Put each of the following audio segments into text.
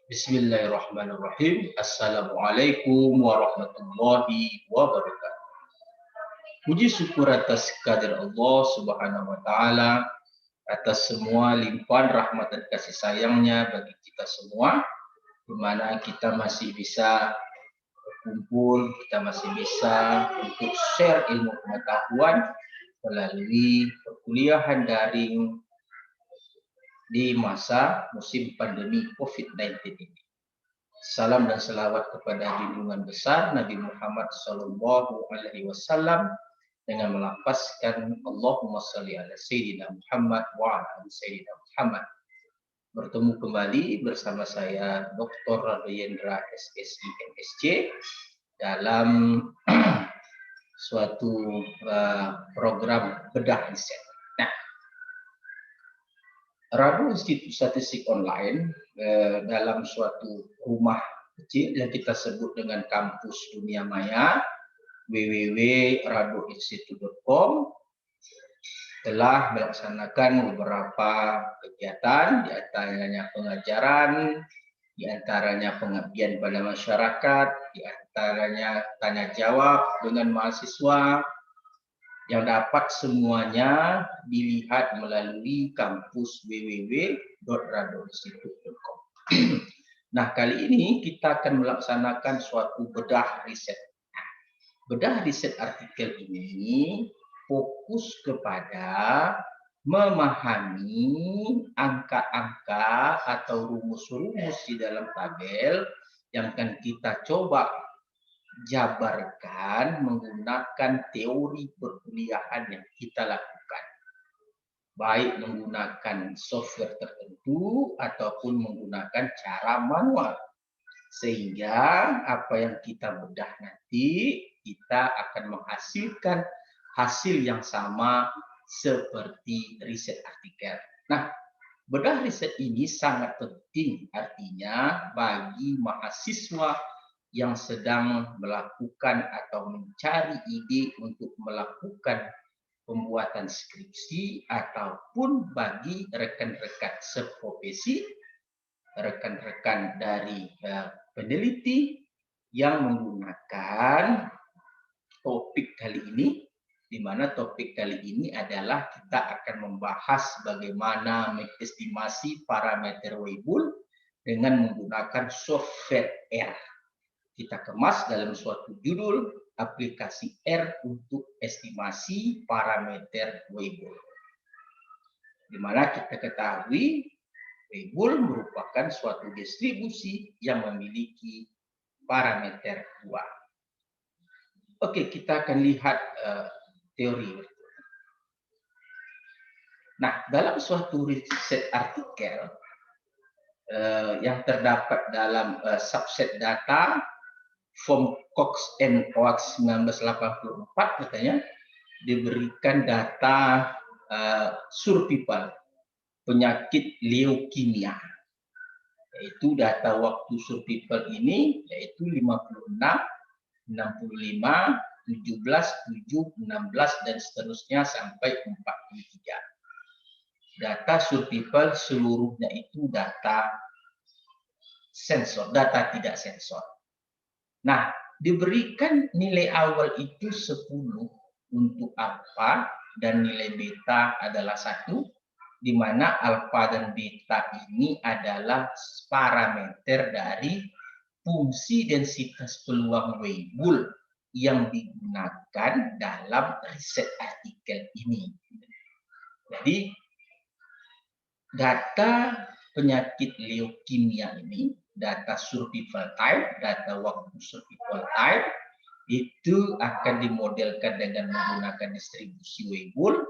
Bismillahirrahmanirrahim. Assalamualaikum warahmatullahi wabarakatuh. Puji syukur atas kehadirat Allah Subhanahu wa taala atas semua limpahan rahmat dan kasih sayangnya bagi kita semua, di mana kita masih bisa berkumpul, kita masih bisa untuk share ilmu pengetahuan melalui perkuliahan daring di masa musim pandemi COVID-19 ini. Salam dan selawat kepada junjungan besar Nabi Muhammad Sallallahu Alaihi Wasallam dengan melafazkan Allahumma salli ala Sayyidina Muhammad wa ala Sayyidina Muhammad. Bertemu kembali bersama saya Dr. Radayendra SSI MSc dalam suatu program bedah riset. Nah, Rabu Institut Statistik Online dalam suatu rumah kecil yang kita sebut dengan kampus dunia maya www.raduinstitute.com telah melaksanakan beberapa kegiatan, di antaranya pengajaran, di antaranya pengabdian pada masyarakat, di antaranya tanya jawab dengan mahasiswa yang dapat semuanya dilihat melalui kampus www.raduinstitute.com. Nah, kali ini kita akan melaksanakan suatu bedah riset. Bedah riset artikel ini fokus kepada memahami angka-angka atau rumus-rumus di dalam tabel yang akan kita coba jabarkan menggunakan teori perkuliahan yang kita lakukan, baik menggunakan software tertentu ataupun menggunakan cara manual, sehingga apa yang kita bedah nanti kita akan menghasilkan hasil yang sama seperti riset artikel. Nah, bedah riset ini sangat penting artinya bagi mahasiswa yang sedang melakukan atau mencari ide untuk melakukan pembuatan skripsi ataupun bagi rekan-rekan seprofesi, rekan-rekan dari peneliti yang menggunakan topik kali ini, di mana topik kali ini adalah kita akan membahas bagaimana mengestimasi parameter Weibull dengan menggunakan software R. Kita kemas dalam suatu judul aplikasi R untuk estimasi parameter Weibull. Di mana kita ketahui Weibull merupakan suatu distribusi yang memiliki parameter 2. Oke, kita akan lihat teori. Nah, dalam suatu riset artikel yang terdapat dalam subset data form Cox and Oates 1984 katanya diberikan data survival penyakit leukemia, yaitu data waktu survival ini yaitu 56, 65, 17, 7, 16 dan seterusnya sampai 43. Data survival seluruhnya itu data sensor, data tidak sensor. Nah, diberikan nilai awal itu 10 untuk alfa dan nilai beta adalah 1, di mana alfa dan beta ini adalah parameter dari fungsi densitas peluang Weibull yang digunakan dalam riset artikel ini. Jadi, data penyakit leukemia ini, data survival time, data waktu survival time, itu akan dimodelkan dengan menggunakan distribusi Weibull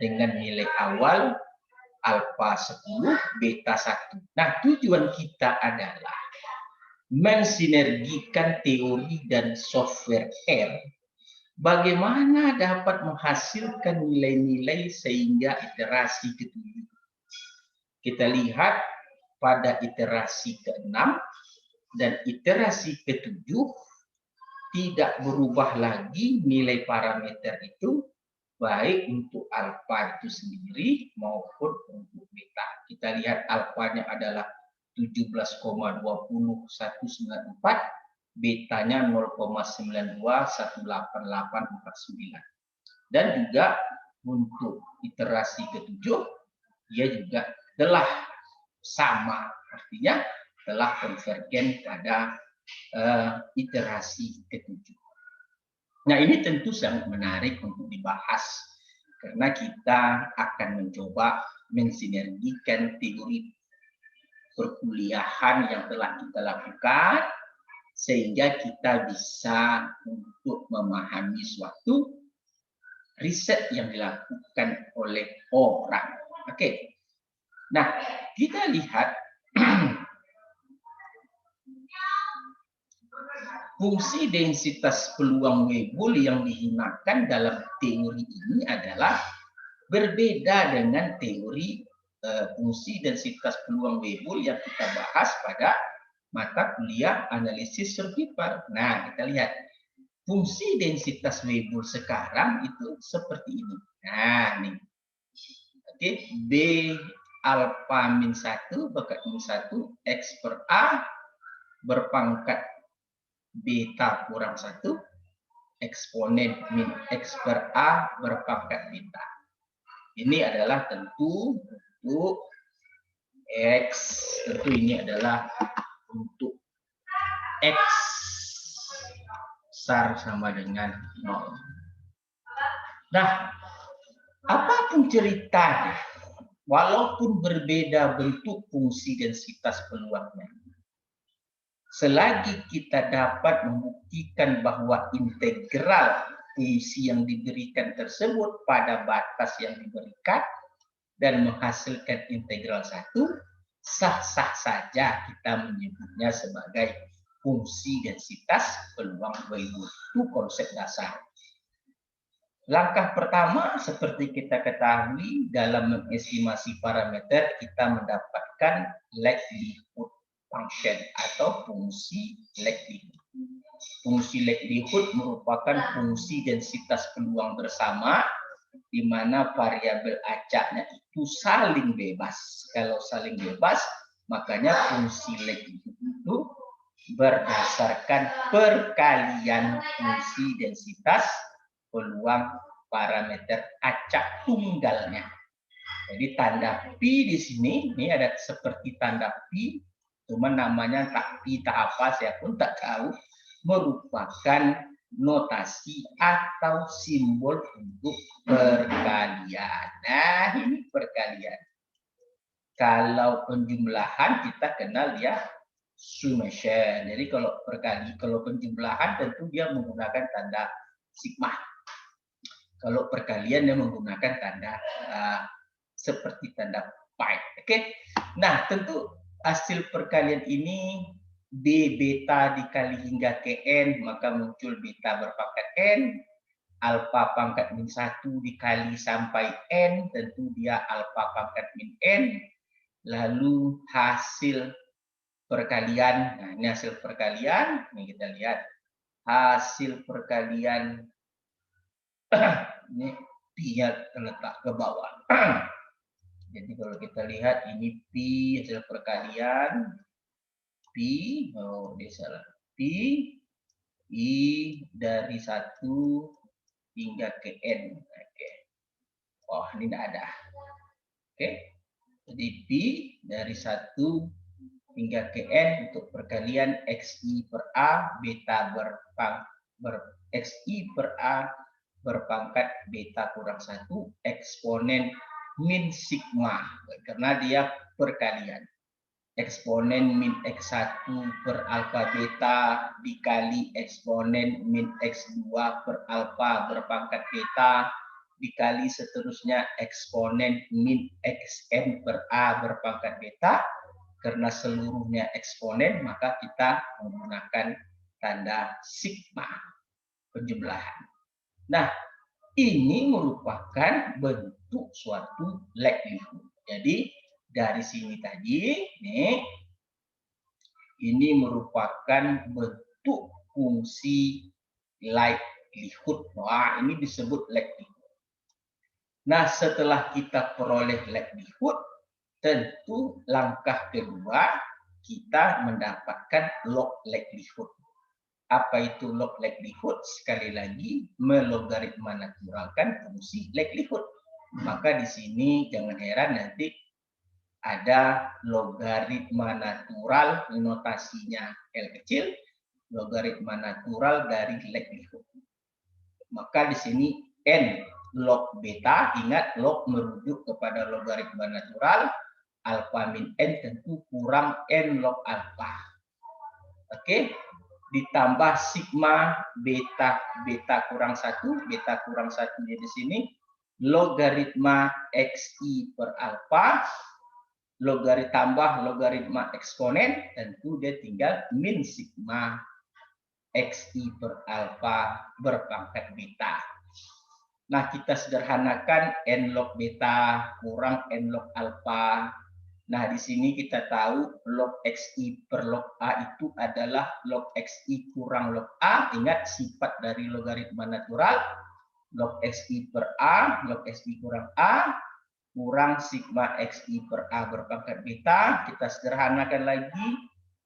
dengan nilai awal alfa 10, beta 1. Nah, tujuan kita adalah mensinergikan teori dan software R, bagaimana dapat menghasilkan nilai-nilai sehingga iterasi ketujuh. Kita lihat pada iterasi ke-6 dan iterasi ke-7 tidak berubah lagi nilai parameter itu, baik untuk alfa itu sendiri maupun untuk beta. Kita lihat alfanya adalah 17,20194, betanya 0,921889. Dan juga untuk iterasi ketujuh, dia juga telah sama, artinya telah konvergen pada iterasi ketujuh. Nah, ini tentu sangat menarik untuk dibahas, karena kita akan mencoba mensinergikan teori perkuliahan yang telah kita lakukan, sehingga kita bisa untuk memahami suatu riset yang dilakukan oleh orang. Oke. Nah, kita lihat fungsi densitas peluang Weibull yang digunakan dalam teori ini adalah berbeda dengan teori fungsi densitas peluang Weibull yang kita bahas pada mata kuliah analisis survivor. Nah, kita lihat fungsi densitas Weibull sekarang itu seperti ini. Nah, nih. Oke, B alfa min 1 berkat min 1 X per A berpangkat beta kurang 1 eksponen min X per A berpangkat beta. Ini adalah tentu untuk X, tentu ini adalah untuk X besar sama dengan 0. Nah, apapun ceritanya, walaupun berbeda bentuk fungsi densitas peluangnya, selagi kita dapat membuktikan bahwa integral fungsi yang diberikan tersebut pada batas yang diberikan dan menghasilkan integral 1, sah-sah saja kita menyebutnya sebagai fungsi densitas peluang Weibull. Itu konsep dasar. Langkah pertama, seperti kita ketahui, dalam mengestimasi parameter, kita mendapatkan likelihood function atau fungsi likelihood. Fungsi likelihood merupakan fungsi densitas peluang bersama, di mana variabel acaknya itu saling bebas. Kalau saling bebas, makanya fungsi likelihood itu berdasarkan perkalian fungsi densitas peluang parameter acak tunggalnya. Jadi tanda pi di sini, ini ada seperti tanda pi, cuma namanya tak pi tak apa, saya pun tak tahu, merupakan notasi atau simbol untuk perkalian. Nah, ini perkalian. Kalau penjumlahan kita kenal ya summation. Jadi kalau penjumlahan tentu dia menggunakan tanda sigma. Kalau perkalian dia menggunakan tanda seperti tanda pi. Oke. Nah, tentu hasil perkalian ini B beta dikali hingga ke N, maka muncul beta berpangkat N. Alfa pangkat min 1 dikali sampai N, tentu dia alfa pangkat min N. Lalu hasil perkalian, nah ini hasil perkalian, ini kita lihat hasil perkalian ini pi-nya terletak ke bawah. Jadi kalau kita lihat ini pi hasil perkalian, pi, oh dia salah, pi i dari 1 hingga ke n. Oke. Oh ini tidak ada. Oke. Jadi pi dari 1 hingga ke n untuk perkalian xi per a beta xi per a berpangkat beta kurang 1 eksponen min sigma, karena dia perkalian. Eksponen min x1 per alfa beta dikali eksponen min x2 per alfa berpangkat beta dikali seterusnya eksponen min xn per a berpangkat beta. Karena seluruhnya eksponen, maka kita menggunakan tanda sigma penjumlahan. Nah, ini merupakan bentuk suatu likelihood. Jadi dari sini tadi, nih, ini merupakan bentuk fungsi likelihood. Wah, ini disebut likelihood. Nah, setelah kita peroleh likelihood, tentu langkah kedua kita mendapatkan log likelihood. Apa itu log likelihood? Sekali lagi, melogaritma naturalkan fungsi likelihood. Maka di sini jangan heran nanti ada logaritma natural, notasinya L kecil, logaritma natural dari likelihood. Maka di sini N log beta, ingat log merujuk kepada logaritma natural, alfa min N tentu kurang N log alfa. Oke, ditambah sigma beta, beta kurang 1, beta kurang 1 di sini, logaritma XI per alfa, tambah logaritma eksponen, tentu dia tinggal min sigma XI per alfa berpangkat beta. Nah, kita sederhanakan N log beta kurang N log alfa. Nah, di sini kita tahu log XI per log A itu adalah log XI kurang log A. Ingat sifat dari logaritma natural. Log XI per A, log XI kurang A, kurang sigma XI per A berpangkat beta. Kita sederhanakan lagi.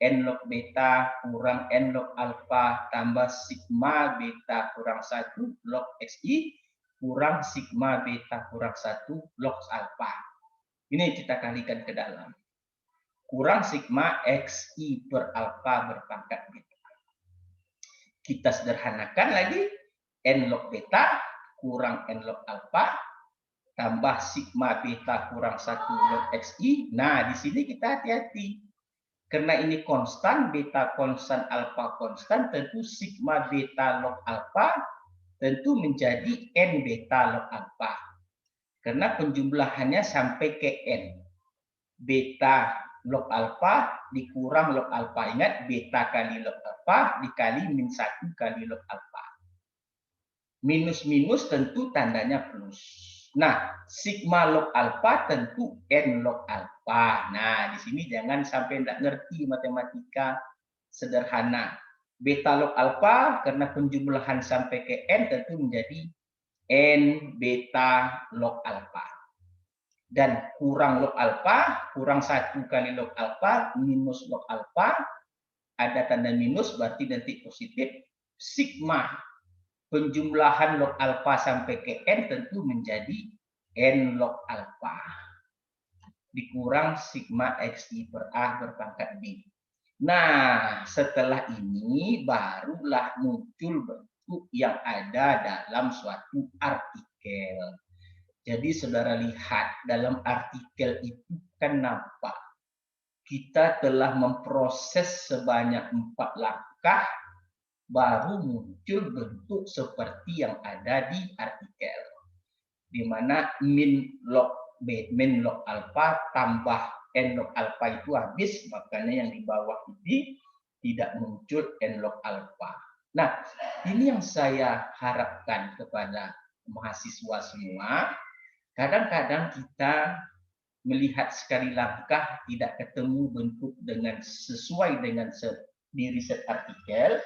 N log beta kurang N log alfa tambah sigma beta kurang 1 log XI kurang sigma beta kurang 1 log alfa. Ini kita kalikan ke dalam. Kurang sigma XI per alfa berpangkat beta. Kita sederhanakan lagi. N log beta kurang N log alfa tambah sigma beta kurang 1 log XI. Nah, di sini kita hati-hati. Karena ini konstan, beta konstan, alfa konstan, tentu sigma beta log alfa tentu menjadi N beta log alfa. Karena penjumlahannya sampai ke N. Beta log alfa dikurang log alfa. Ingat, beta kali log alfa dikali min 1 kali log alfa. Minus-minus tentu tandanya plus. Nah, sigma log alfa tentu N log alfa. Nah, di sini jangan sampai tidak ngerti matematika sederhana. Beta log alfa karena penjumlahan sampai ke N tentu menjadi N beta log alfa. Dan kurang log alfa, kurang 1 kali log alfa, minus log alfa, ada tanda minus berarti nanti positif. Sigma penjumlahan log alfa sampai ke N tentu menjadi N log alfa. Dikurang sigma XI per A berpangkat B. Nah, setelah ini barulah muncul bentuk yang ada dalam suatu artikel. Jadi saudara lihat dalam artikel itu kan nampak kita telah memproses sebanyak 4 langkah baru muncul bentuk seperti yang ada di artikel. Di mana min log alfa tambah N log alfa itu habis, makanya yang di bawah ini tidak muncul N log alfa. Nah, ini yang saya harapkan kepada mahasiswa semua. Kadang-kadang kita melihat sekali langkah tidak ketemu bentuk dengan sesuai dengan di riset artikel,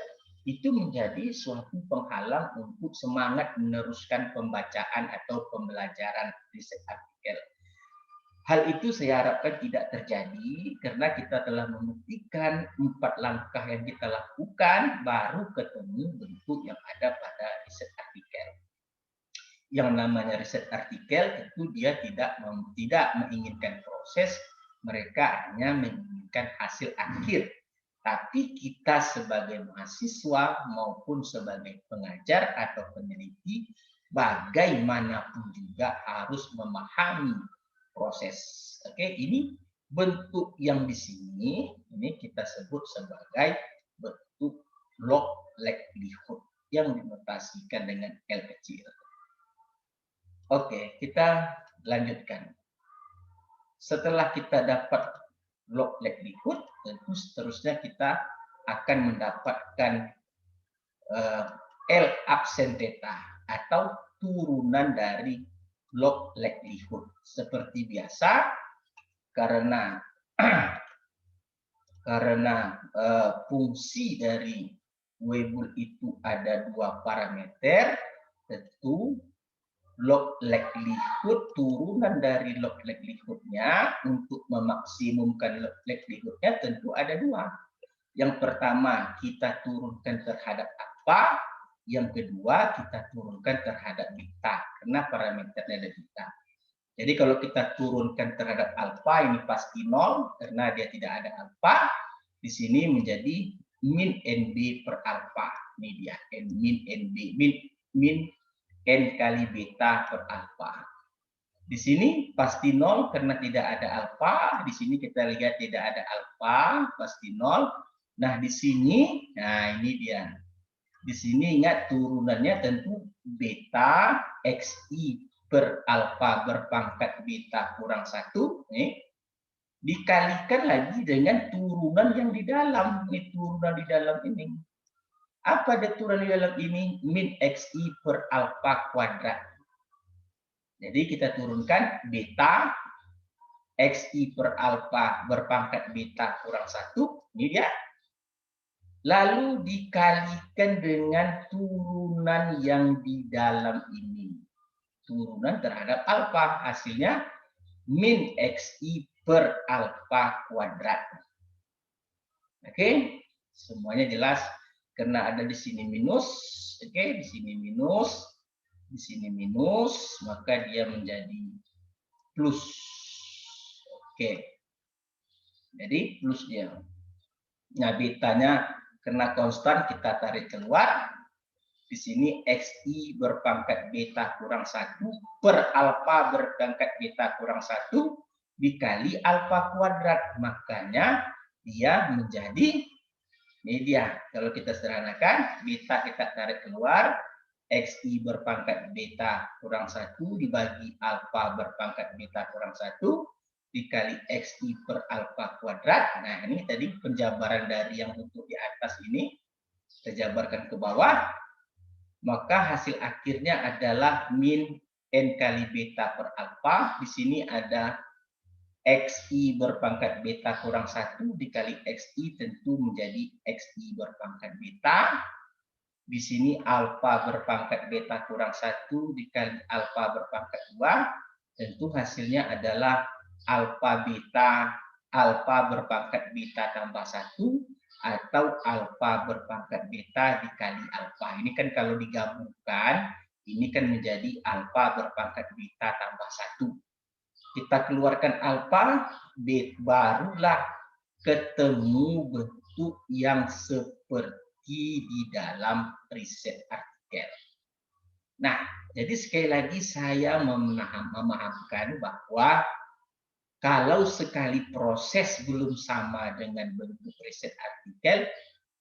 itu menjadi suatu penghalang untuk semangat meneruskan pembacaan atau pembelajaran riset artikel. Hal itu saya harapkan tidak terjadi karena kita telah membuktikan 4 langkah yang kita lakukan baru ketemu bentuk yang ada pada riset artikel. Yang namanya riset artikel tentu dia tidak menginginkan proses, mereka hanya menginginkan hasil akhir. Tapi kita sebagai mahasiswa maupun sebagai pengajar atau peneliti, bagaimanapun juga harus memahami proses. Oke, ini bentuk yang di sini ini kita sebut sebagai bentuk log likelihood yang dinotasikan dengan L kecil. Oke, kita lanjutkan. Setelah kita dapat log likelihood, tentu seterusnya kita akan mendapatkan L absen theta atau turunan dari log likelihood. Seperti biasa, karena fungsi dari Weibull itu ada 2 parameter, tentu log likelihood, turunan dari log likelihoodnya. Untuk memaksimumkan log likelihoodnya tentu ada dua. Yang pertama kita turunkan terhadap apa, yang kedua kita turunkan terhadap beta, karena parameternya ada beta. Jadi kalau kita turunkan terhadap alfa ini pasti 0 karena dia tidak ada alfa. Di sini menjadi min NB per alfa. Ini dia min NB, min N kali beta per alfa. Di sini pasti 0 karena tidak ada alfa. Di sini kita lihat tidak ada alfa, pasti 0. Nah, di sini, nah ini dia. Di sini ingat turunannya tentu beta XI per alfa berpangkat beta kurang 1, dikalikan lagi dengan turunan yang di dalam. Ini turunan di dalam ini. Apa ada turunan di dalam ini? Min XI per alfa kuadrat. Jadi kita turunkan beta XI per alfa berpangkat beta kurang 1. Ini dia. Lalu dikalikan dengan turunan yang di dalam ini. Turunan terhadap alfa, hasilnya min XI per alfa kuadrat. Oke, semuanya jelas karena ada di sini minus. Oke, di sini minus, di sini minus, maka dia menjadi plus. Oke, jadi plus dia. Nah, betanya karena konstan kita tarik keluar. Di sini XI berpangkat beta kurang 1 per alfa berpangkat beta kurang 1 dikali alfa kuadrat. Makanya dia menjadi, ini dia. Kalau kita sederhanakan, beta kita tarik keluar. XI berpangkat beta kurang 1 dibagi alfa berpangkat beta kurang 1 dikali XI per alfa kuadrat. Nah, ini tadi penjabaran dari yang untuk di atas ini. Kita jabarkan ke bawah. Maka hasil akhirnya adalah min N kali beta per alfa. Di sini ada XI berpangkat beta kurang 1 dikali XI tentu menjadi XI berpangkat beta. Di sini alfa berpangkat beta kurang 1 dikali alfa berpangkat 2. Tentu hasilnya adalah alfa berpangkat beta tambah 1 atau alfa berpangkat beta dikali alfa. Ini kan kalau digabungkan, ini kan menjadi alfa berpangkat beta tambah 1. Kita keluarkan alfa, barulah ketemu bentuk yang seperti di dalam riset artikel. Nah, jadi sekali lagi saya memahamkan bahwa kalau sekali proses belum sama dengan bentuk riset artikel,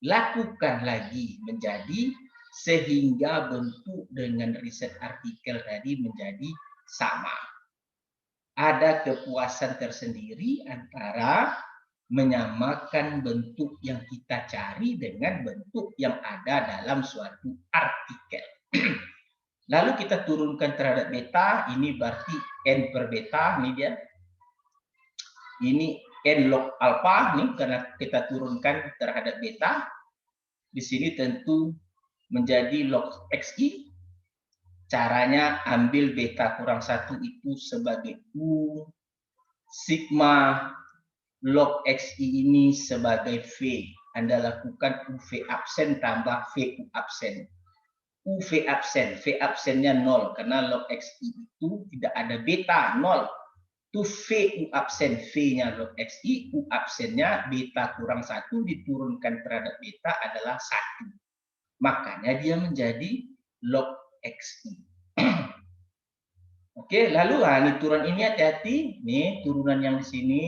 lakukan lagi menjadi sehingga bentuk dengan riset artikel tadi menjadi sama. Ada kepuasan tersendiri antara menyamakan bentuk yang kita cari dengan bentuk yang ada dalam suatu artikel. Lalu kita turunkan terhadap beta, ini berarti N per beta, ini dia. Ini N log alfa nih karena kita turunkan terhadap beta. Di sini tentu menjadi log XI. Caranya ambil beta kurang 1 itu sebagai U. Sigma log XI ini sebagai V. Anda lakukan UV absen tambah VU absen. UV absen, V absennya 0 karena log XI itu tidak ada beta 0. Itu V U absen, V-nya log XI, U absennya beta kurang 1 diturunkan terhadap beta adalah 1. Makanya dia menjadi log XI. Oke, lalu ini turunan ini hati-hati. Nih, turunan yang di sini.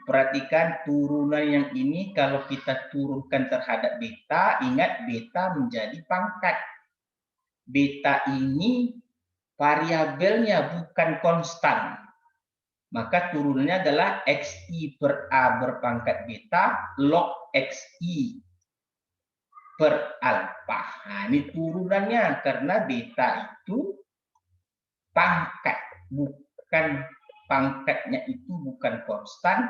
Perhatikan turunan yang ini kalau kita turunkan terhadap beta, ingat beta menjadi pangkat. Beta ini variabelnya bukan konstan. Maka turunannya adalah XI per A berpangkat beta log XI per alfa. Nah, ini turunannya karena beta itu pangkat, bukan pangkatnya itu bukan konstan,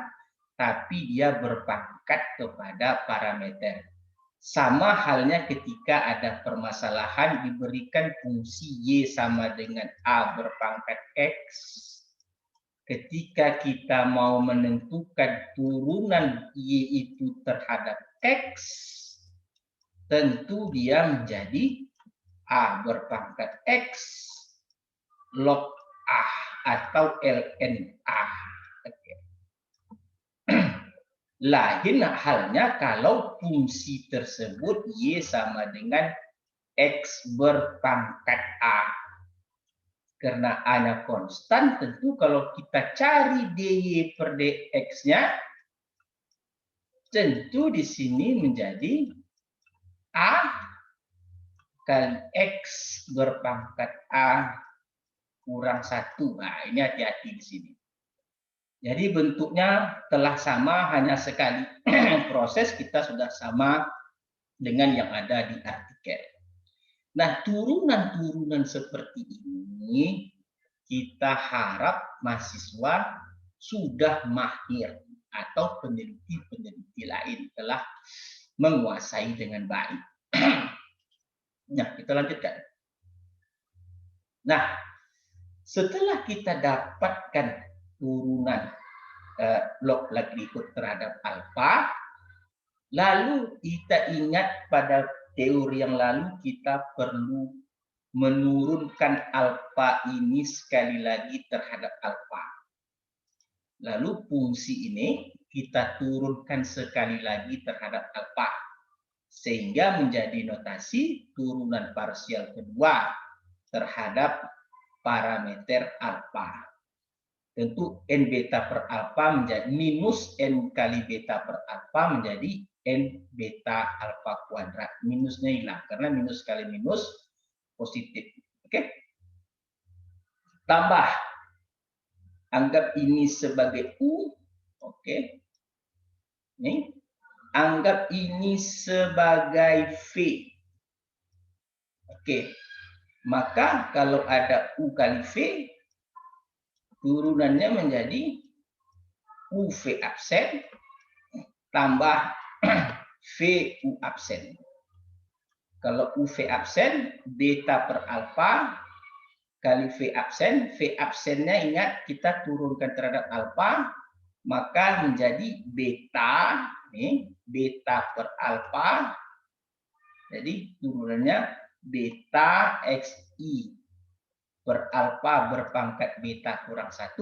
tapi dia berpangkat kepada parameter. Sama halnya ketika ada permasalahan diberikan fungsi Y sama dengan A berpangkat X. Ketika kita mau menentukan turunan Y itu terhadap X, tentu dia menjadi A berpangkat X log A atau ln A. Lain halnya kalau fungsi tersebut Y sama dengan X berpangkat A. Karena A-nya konstan, tentu kalau kita cari dy per dx-nya, tentu di sini menjadi A kali X berpangkat A kurang 1. Nah, ini hati-hati di sini. Jadi bentuknya telah sama, hanya sekali proses kita sudah sama dengan yang ada di artikel. Nah, turunan-turunan seperti ini kita harap mahasiswa sudah mahir atau peneliti-peneliti lain telah menguasai dengan baik. Nah, kita lanjutkan. Nah, setelah kita dapatkan turunan log likelihood terhadap alfa, lalu kita ingat pada teori yang lalu kita perlu menurunkan alfa ini sekali lagi terhadap alfa. Lalu fungsi ini kita turunkan sekali lagi terhadap alfa. Sehingga menjadi notasi turunan parsial kedua terhadap parameter alfa. Tentu n beta per alfa menjadi minus n kali beta per alfa menjadi n beta alfa kuadrat. Minusnya hilang karena minus kali minus positif. Oke. Tambah. Anggap ini sebagai U. Oke. Ini. Anggap ini sebagai V. Oke. Maka kalau ada U kali V, turunannya menjadi UV absen tambah VU absen. Kalau UV absen, beta per alfa kali V absen. V absennya ingat kita turunkan terhadap alfa, maka menjadi beta, nih, beta per alfa. Jadi turunannya beta XI per alfa berpangkat beta kurang 1,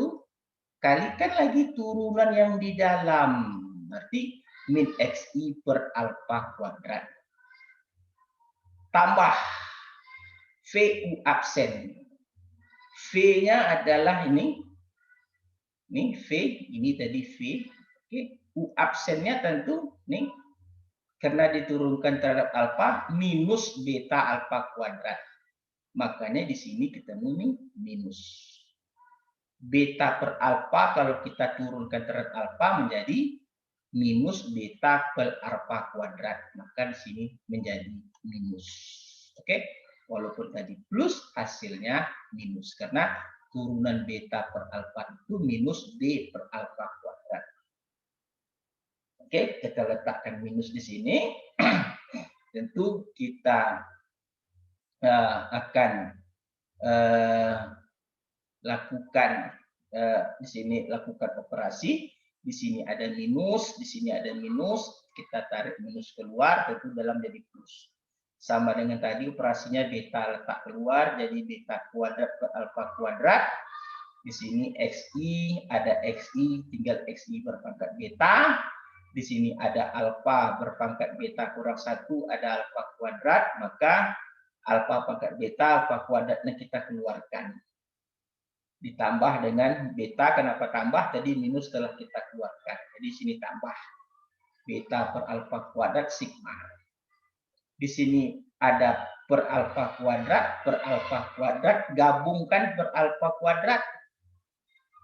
kalikan lagi turunan yang di dalam, berarti min xi per alfa kuadrat. Tambah VU absen. V-nya adalah ini V, ini tadi V. Oke. U absennya tentu nih, karena diturunkan terhadap alfa, minus beta alfa kuadrat. Makanya di sini ketemu nih minus. Beta per alfa kalau kita turunkan terhadap alfa menjadi minus beta per alfa kuadrat. Maka di sini menjadi minus. Oke, walaupun tadi plus hasilnya minus karena turunan beta per alfa itu minus b per alfa kuadrat. Oke, kita letakkan minus di sini. Tentu kita akan lakukan di sini lakukan operasi. Di sini ada minus, di sini ada minus. Kita tarik minus keluar, tentu dalam jadi plus. Sama dengan tadi operasinya beta letak keluar, jadi beta kuadrat per alfa kuadrat. Di sini xi, ada xi, tinggal xi berpangkat beta. Di sini ada alfa berpangkat beta kurang 1, ada alfa kuadrat, maka alfa pangkat beta, alfa kuadratnya kita keluarkan. Ditambah dengan beta, kenapa tambah? Tadi minus telah kita keluarkan. Jadi sini tambah beta per alfa kuadrat sigma. Di sini ada per alfa kuadrat, gabungkan per alfa kuadrat.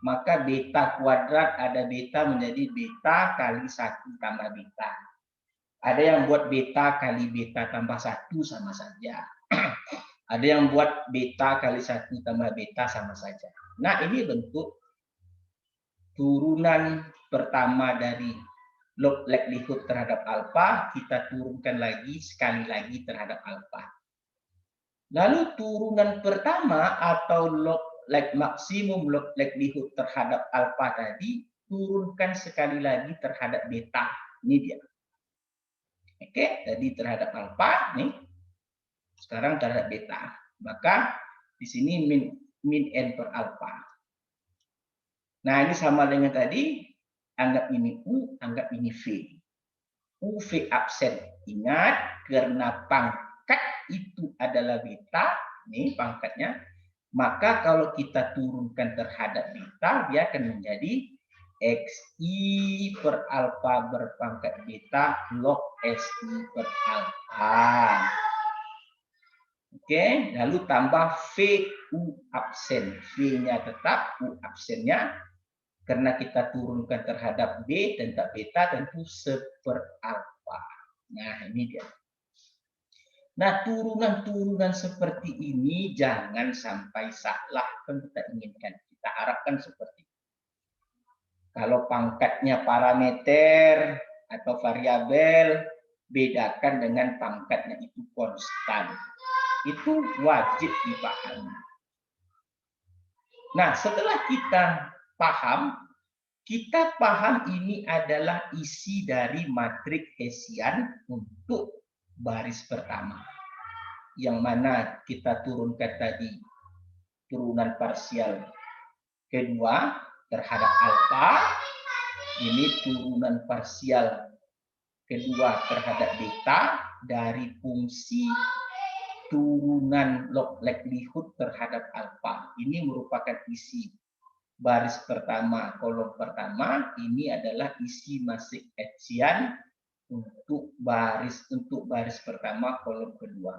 Maka beta kuadrat ada beta menjadi beta kali 1 tambah beta. Ada yang buat beta kali beta tambah 1 sama saja. Ada yang buat beta kali 1 tambah beta sama saja. Nah, ini bentuk turunan pertama dari log likelihood terhadap alfa, kita turunkan lagi sekali lagi terhadap alfa. Lalu turunan pertama atau maksimum log likelihood terhadap alfa tadi, turunkan sekali lagi terhadap beta. Ini dia. Oke, jadi terhadap alfa nih. Sekarang terhadap beta. Maka di sini min n per alfa. Nah, ini sama dengan tadi, anggap ini U, anggap ini V. U V absen. Ingat, karena pangkat itu adalah beta, nih pangkatnya, maka kalau kita turunkan terhadap beta, dia akan menjadi XI per alfa berpangkat beta log SI per alfa. Oke, lalu tambah VU absen. V-nya tetap, U absennya. Karena kita turunkan terhadap B dan beta tentu seperalfa. Nah, ini dia. Nah, turunan-turunan seperti ini jangan sampai salah kan kita inginkan. Kita harapkan seperti itu. Kalau pangkatnya parameter atau variabel, bedakan dengan pangkatnya itu konstan. Itu wajib dipahami. Nah, setelah kita paham ini adalah isi dari matriks Hessian untuk baris pertama. Yang mana kita turunkan tadi turunan parsial kedua terhadap alfa. Ini turunan parsial kedua terhadap beta dari fungsi turunan log likelihood terhadap alfa. Ini merupakan isi baris pertama, kolom pertama. Ini adalah isi matriks Hessian untuk baris pertama, kolom kedua.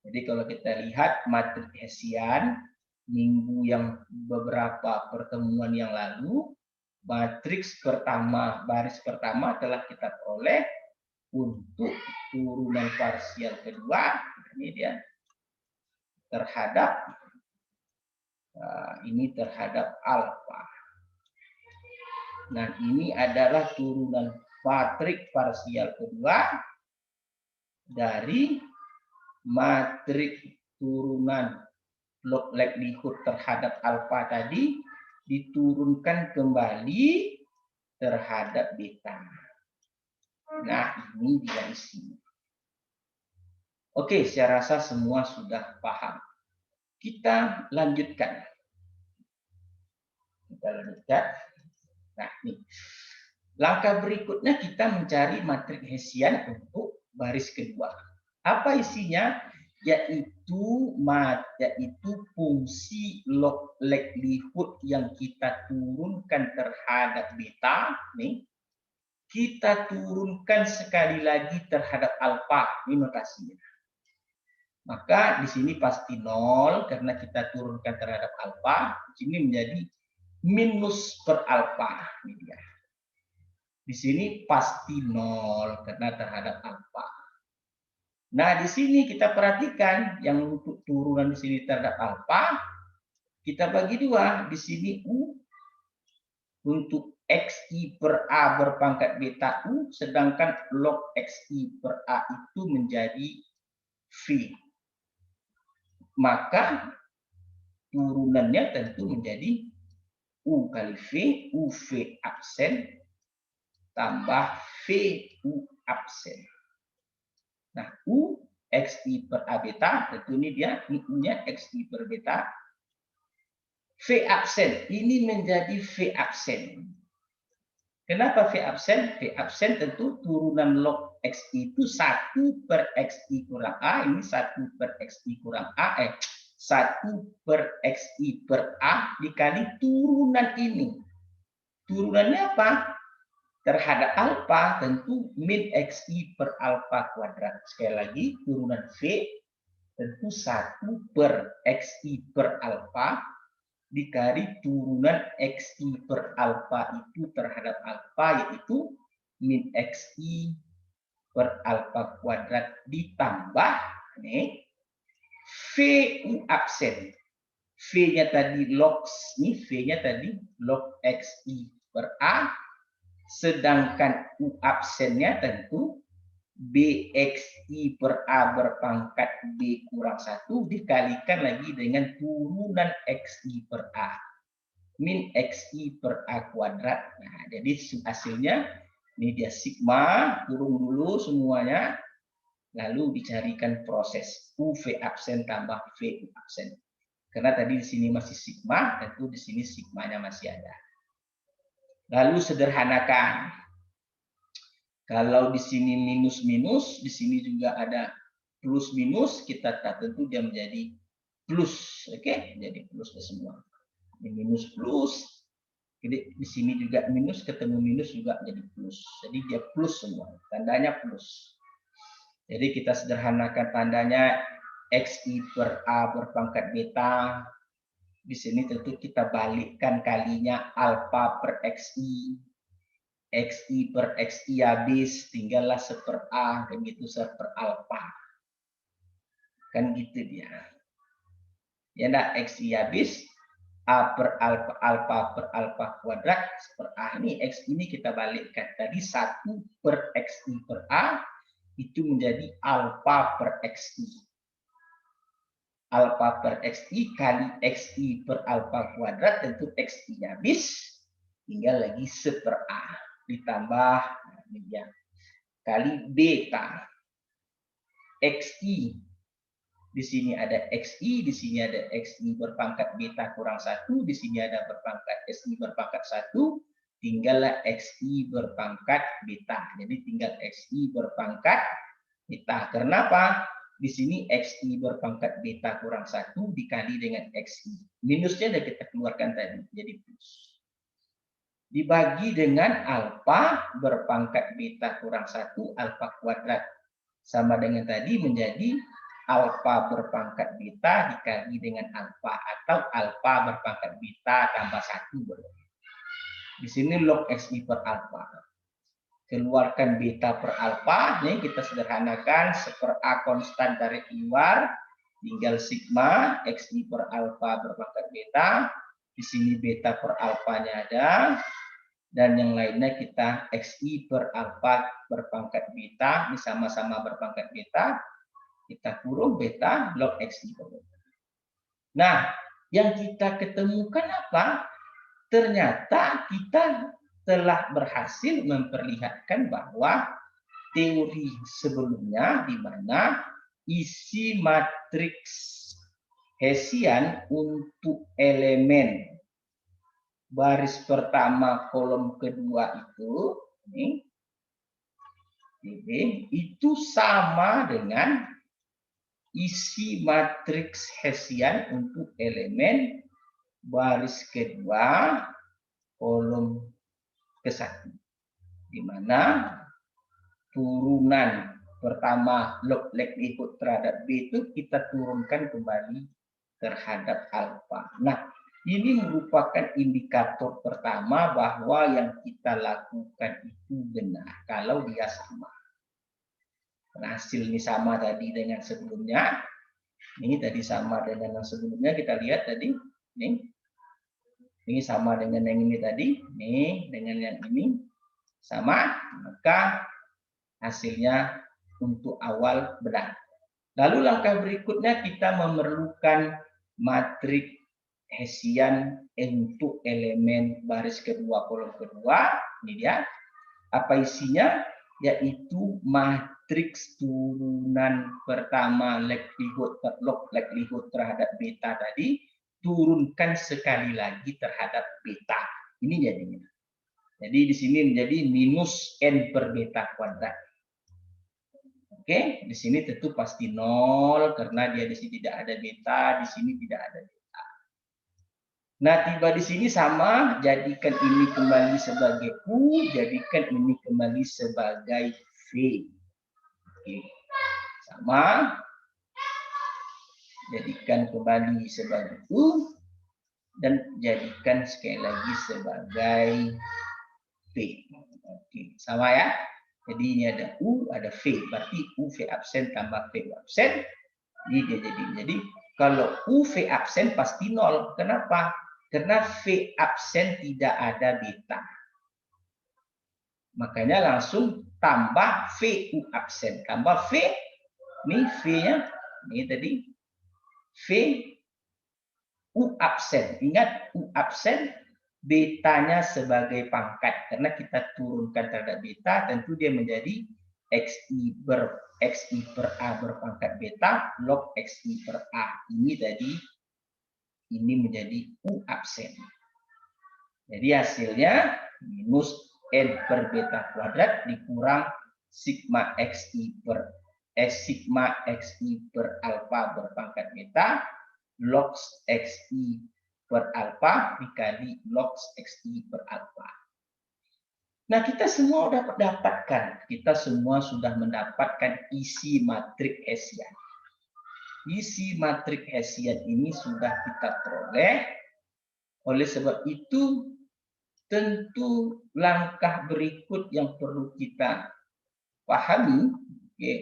Jadi kalau kita lihat matriks Hessian minggu yang beberapa pertemuan yang lalu, matriks pertama, baris pertama telah kita peroleh untuk turunan parsial kedua. Ini dia terhadap alfa. Nah, ini adalah turunan matriks parsial kedua dari matriks turunan log likelihood terhadap alfa tadi diturunkan kembali terhadap beta. Nah, ini dia isinya. Oke, saya rasa semua sudah paham. Kita lanjutkan. Nah, ini. Langkah berikutnya kita mencari matriks Hessian untuk baris kedua. Apa isinya? Yaitu fungsi log likelihood yang kita turunkan terhadap beta. Nih, kita turunkan sekali lagi terhadap alfa. Ini notasinya. Maka di sini pasti 0 karena kita turunkan terhadap alfa. Di sini menjadi minus per alfa. Ini dia. Di sini pasti 0 karena terhadap alfa. Nah, di sini kita perhatikan yang untuk turunan di sini terhadap alfa, kita bagi dua. Di sini U untuk XI per A berpangkat beta U, sedangkan log XI per A itu menjadi V. Maka turunannya tentu menjadi U kali V, UV absen, tambah VU absen. Nah, U XI per A beta, tentu ini dia, U-nya XI per beta. V absen, ini menjadi V absen. Kenapa V absen? V absen tentu turunan log XI itu 1 per XI kurang A, ini 1 per XI kurang A, 1 per XI per A dikali turunan ini. Turunannya apa? Terhadap alfa tentu min XI per alfa kuadrat. Sekali lagi, turunan V tentu 1 per XI per alfa dikali turunan XI per alfa itu terhadap alfa, yaitu min XI per alfa kuadrat ditambah nih, VU absen. V-nya tadi log, nih V-nya tadi log XI per A, Sedangkan U absennya tentu BXI per A berpangkat B kurang 1 dikalikan lagi dengan turunan XI per A. Min XI per A kuadrat. Nah, jadi hasilnya ini dia sigma, kurung dulu semuanya. Lalu dicarikan proses UV absen tambah VU absen. Karena tadi di sini masih sigma, tentu di sini sigmanya masih ada. Lalu sederhanakan. Kalau di sini minus-minus, di sini juga ada plus-minus, kita tentu dia menjadi plus. Oke, jadi plus semua. Ini minus plus. Jadi di sini juga minus, ketemu minus juga jadi plus. Jadi dia plus semua, tandanya plus. Jadi kita sederhanakan tandanya XI per A berpangkat beta. Di sini tentu kita balikkan kalinya alfa per XI. XI per XI habis, tinggallah seper A, dan gitu seper alfa. Kan gitu dia. Ya enggak, XI habis, A per alfa, alfa per alfa kuadrat, seper A. Ini X ini kita balikkan. Tadi 1 per XI per A, itu menjadi alfa per XI. Alfa per XI kali XI per alfa kuadrat, tentu XI habis, tinggal lagi seper A. Ditambah ya, kali beta. XI. Di sini ada XI, di sini ada XI berpangkat beta kurang 1, di sini ada berpangkat XI berpangkat 1, tinggallah XI berpangkat beta. Jadi tinggal XI berpangkat beta. Kenapa? Di sini XI berpangkat beta kurang 1 dikali dengan XI. Minusnya sudah kita keluarkan tadi, jadi plus. Dibagi dengan alfa berpangkat beta kurang 1, alfa kuadrat. Sama dengan tadi menjadi alfa berpangkat beta dikali dengan alfa, atau alfa berpangkat beta tambah 1. Di sini log XI per alfa. Keluarkan beta per alfa, ini kita sederhanakan, seper A konstan tarik keluar, tinggal sigma, XI per alfa berpangkat beta, di sini beta per alfanya ada, dan yang lainnya kita XI per alfa berpangkat beta, ini sama-sama berpangkat beta, kita kurung beta log XI per beta. Nah, yang kita ketemukan apa? Ternyata kita telah berhasil memperlihatkan bahwa teori sebelumnya di mana isi matriks Hessian untuk elemen baris pertama kolom kedua itu itu sama dengan isi matriks Hessian untuk elemen baris kedua kolom ke-1, di mana turunan pertama log likelihood terhadap B itu kita turunkan kembali terhadap alfa. Nah, ini merupakan indikator pertama bahwa yang kita lakukan itu benar kalau dia sama. Nah, hasil ini sama tadi dengan sebelumnya. Ini tadi sama dengan yang sebelumnya, kita lihat tadi. Ini sama dengan yang ini tadi. Ini dengan yang ini sama, maka hasilnya untuk awal benar. Lalu langkah berikutnya kita memerlukan matriks Hessian untuk elemen baris kedua kolom kedua. Ini dia. Apa isinya? Yaitu matriks turunan pertama log likelihood terhadap beta tadi, turunkan sekali lagi terhadap beta. Ini jadinya. Jadi di sini menjadi minus n per beta kuadrat. Oke, di sini tentu pasti 0 karena dia di sini tidak ada beta, di sini tidak ada beta. Nah, tiba di sini sama, jadikan ini kembali sebagai U, jadikan ini kembali sebagai V. Oke. Sama. Jadikan kembali sebagai U dan jadikan sekali lagi sebagai V. Oke, sama ya. Jadi ini ada U, ada V, berarti UV absen tambah V absen. Ini dia jadi. Jadi kalau UV absen pasti 0. Kenapa? Karena V absen tidak ada beta. Makanya langsung tambah V U absen. Tambah V, ini V-nya, ini tadi V U absen. Ingat U absen, betanya sebagai pangkat. Karena kita turunkan terhadap beta, tentu dia menjadi XI per A berpangkat beta, log XI per A. Ini tadi, ini menjadi U absen. Jadi hasilnya minus N per beta kuadrat dikurang sigma XI per alfa berpangkat beta log XI per alfa dikali log XI per alfa. Nah, kita semua dapat dapatkan. Kita semua sudah mendapatkan isi matrik Hessian. Isi matrik Hessian ini sudah kita peroleh. Oleh sebab itu, tentu langkah berikut yang perlu kita pahami,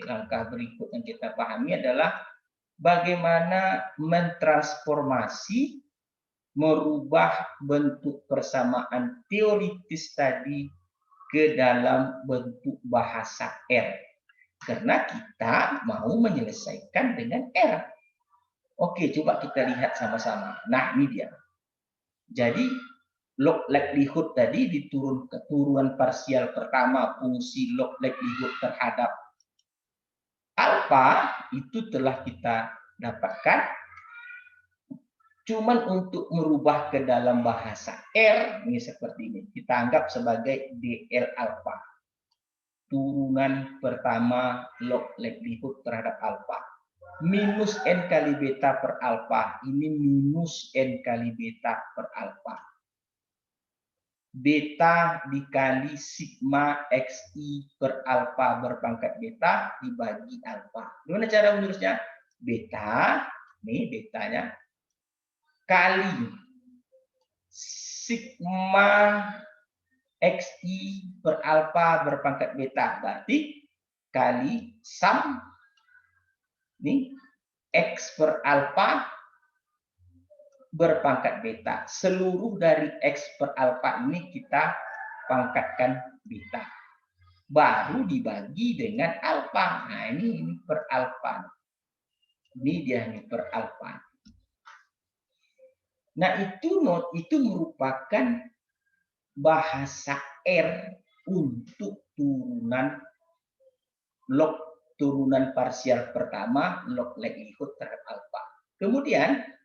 langkah berikut yang kita pahami adalah bagaimana mentransformasi, merubah bentuk persamaan teoritis tadi ke dalam bentuk bahasa R. Karena kita mau menyelesaikan dengan R. Oke, coba kita lihat sama-sama. Nah, ini dia. Jadi, log likelihood tadi diturun ke turunan parsial pertama fungsi log likelihood terhadap alfa itu telah kita dapatkan. Cuman untuk merubah ke dalam bahasa R ini seperti ini. Kita anggap sebagai DL alfa. Turunan pertama log likelihood terhadap alfa. Minus N kali beta per alfa. Ini minus N kali beta per alfa. Beta dikali sigma XI per alfa berpangkat beta dibagi alfa. Gimana cara menulisnya? Beta, nih betanya, kali sigma XI per alfa berpangkat beta. Berarti kali sum, nih, X per alfa berpangkat beta. Seluruh dari X per alfa ini kita pangkatkan beta. Baru dibagi dengan alfa. Nah, ini per alfa. Ini dia nih per alfa. Nah, itu merupakan bahasa R untuk turunan parsial pertama log likelihood terhadap alfa. Kemudian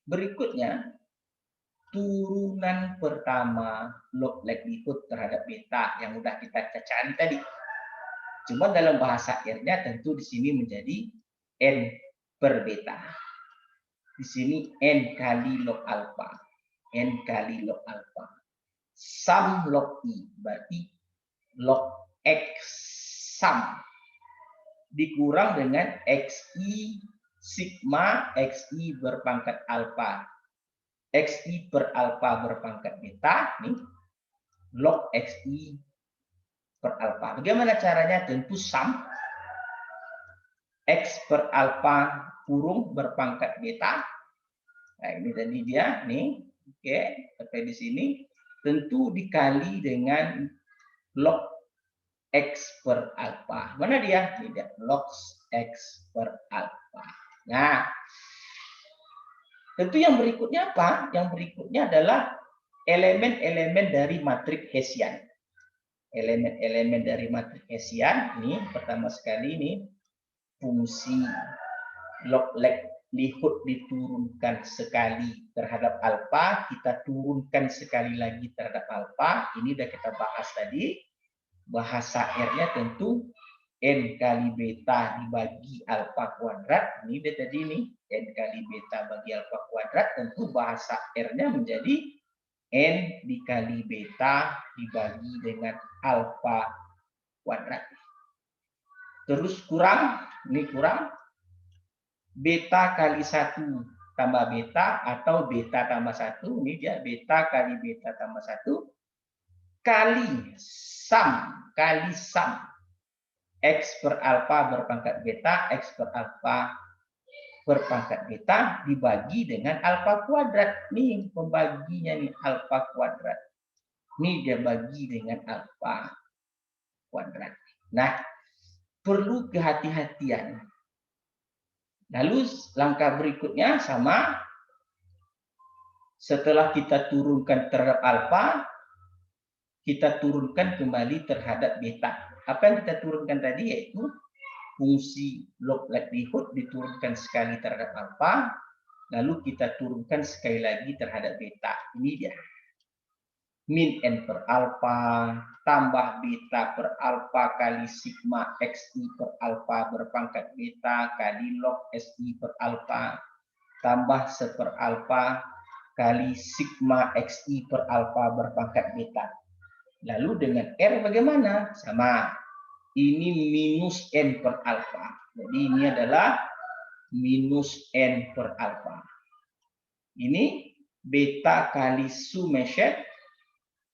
berikutnya, turunan pertama log likelihood terhadap beta yang sudah kita cari tadi. Cuma dalam bahasa R-nya tentu di sini menjadi N per beta. Di sini N kali log alfa. N kali log alfa. Sum log I, berarti log X sum dikurang dengan XI sigma XI berpangkat alfa. XI per alfa berpangkat beta, nih, log XI per alfa. Bagaimana caranya? Tentu sum X per alfa kurung berpangkat beta. Nah, ini tadi dia, nih, oke, sampai di sini. Tentu dikali dengan log X per alfa. Mana dia? Tidak, log X per alfa. Nah, tentu yang berikutnya apa? Yang berikutnya adalah elemen-elemen dari matrik Hessian. Elemen-elemen dari matrik Hessian, ini pertama sekali ini fungsi log likelihood diturunkan sekali terhadap alfa, kita turunkan sekali lagi terhadap alfa. Ini udah kita bahas tadi. Bahasa R-nya tentu N kali beta dibagi alfa kuadrat. Ini dia tadi nih, N kali beta bagi alfa kuadrat. Tentu bahasa R-nya menjadi N dikali beta dibagi dengan alfa kuadrat. Terus kurang, ini kurang. Beta kali 1 tambah beta atau beta tambah 1. Ini dia beta kali beta tambah 1. Kali sum X per alfa berpangkat beta, X per alfa berpangkat beta dibagi dengan alfa kuadrat. Nih pembaginya nih alfa kuadrat. Ini dia bagi dengan alfa. kuadrat. Nah, perlu kehati-hatian. Lalu langkah berikutnya sama. Setelah kita turunkan terhadap alfa, kita turunkan kembali terhadap beta. Apa yang kita turunkan tadi yaitu fungsi log likelihood diturunkan sekali terhadap alfa, lalu kita turunkan sekali lagi terhadap beta. Ini dia. Min n per alfa tambah beta per alfa kali sigma xi per alfa berpangkat beta kali log si per alfa tambah 1 per alfa kali sigma xi per alfa berpangkat beta. Lalu dengan R bagaimana? Sama. Ini minus n per alfa. Jadi ini adalah minus n per alfa. Ini beta kali summation.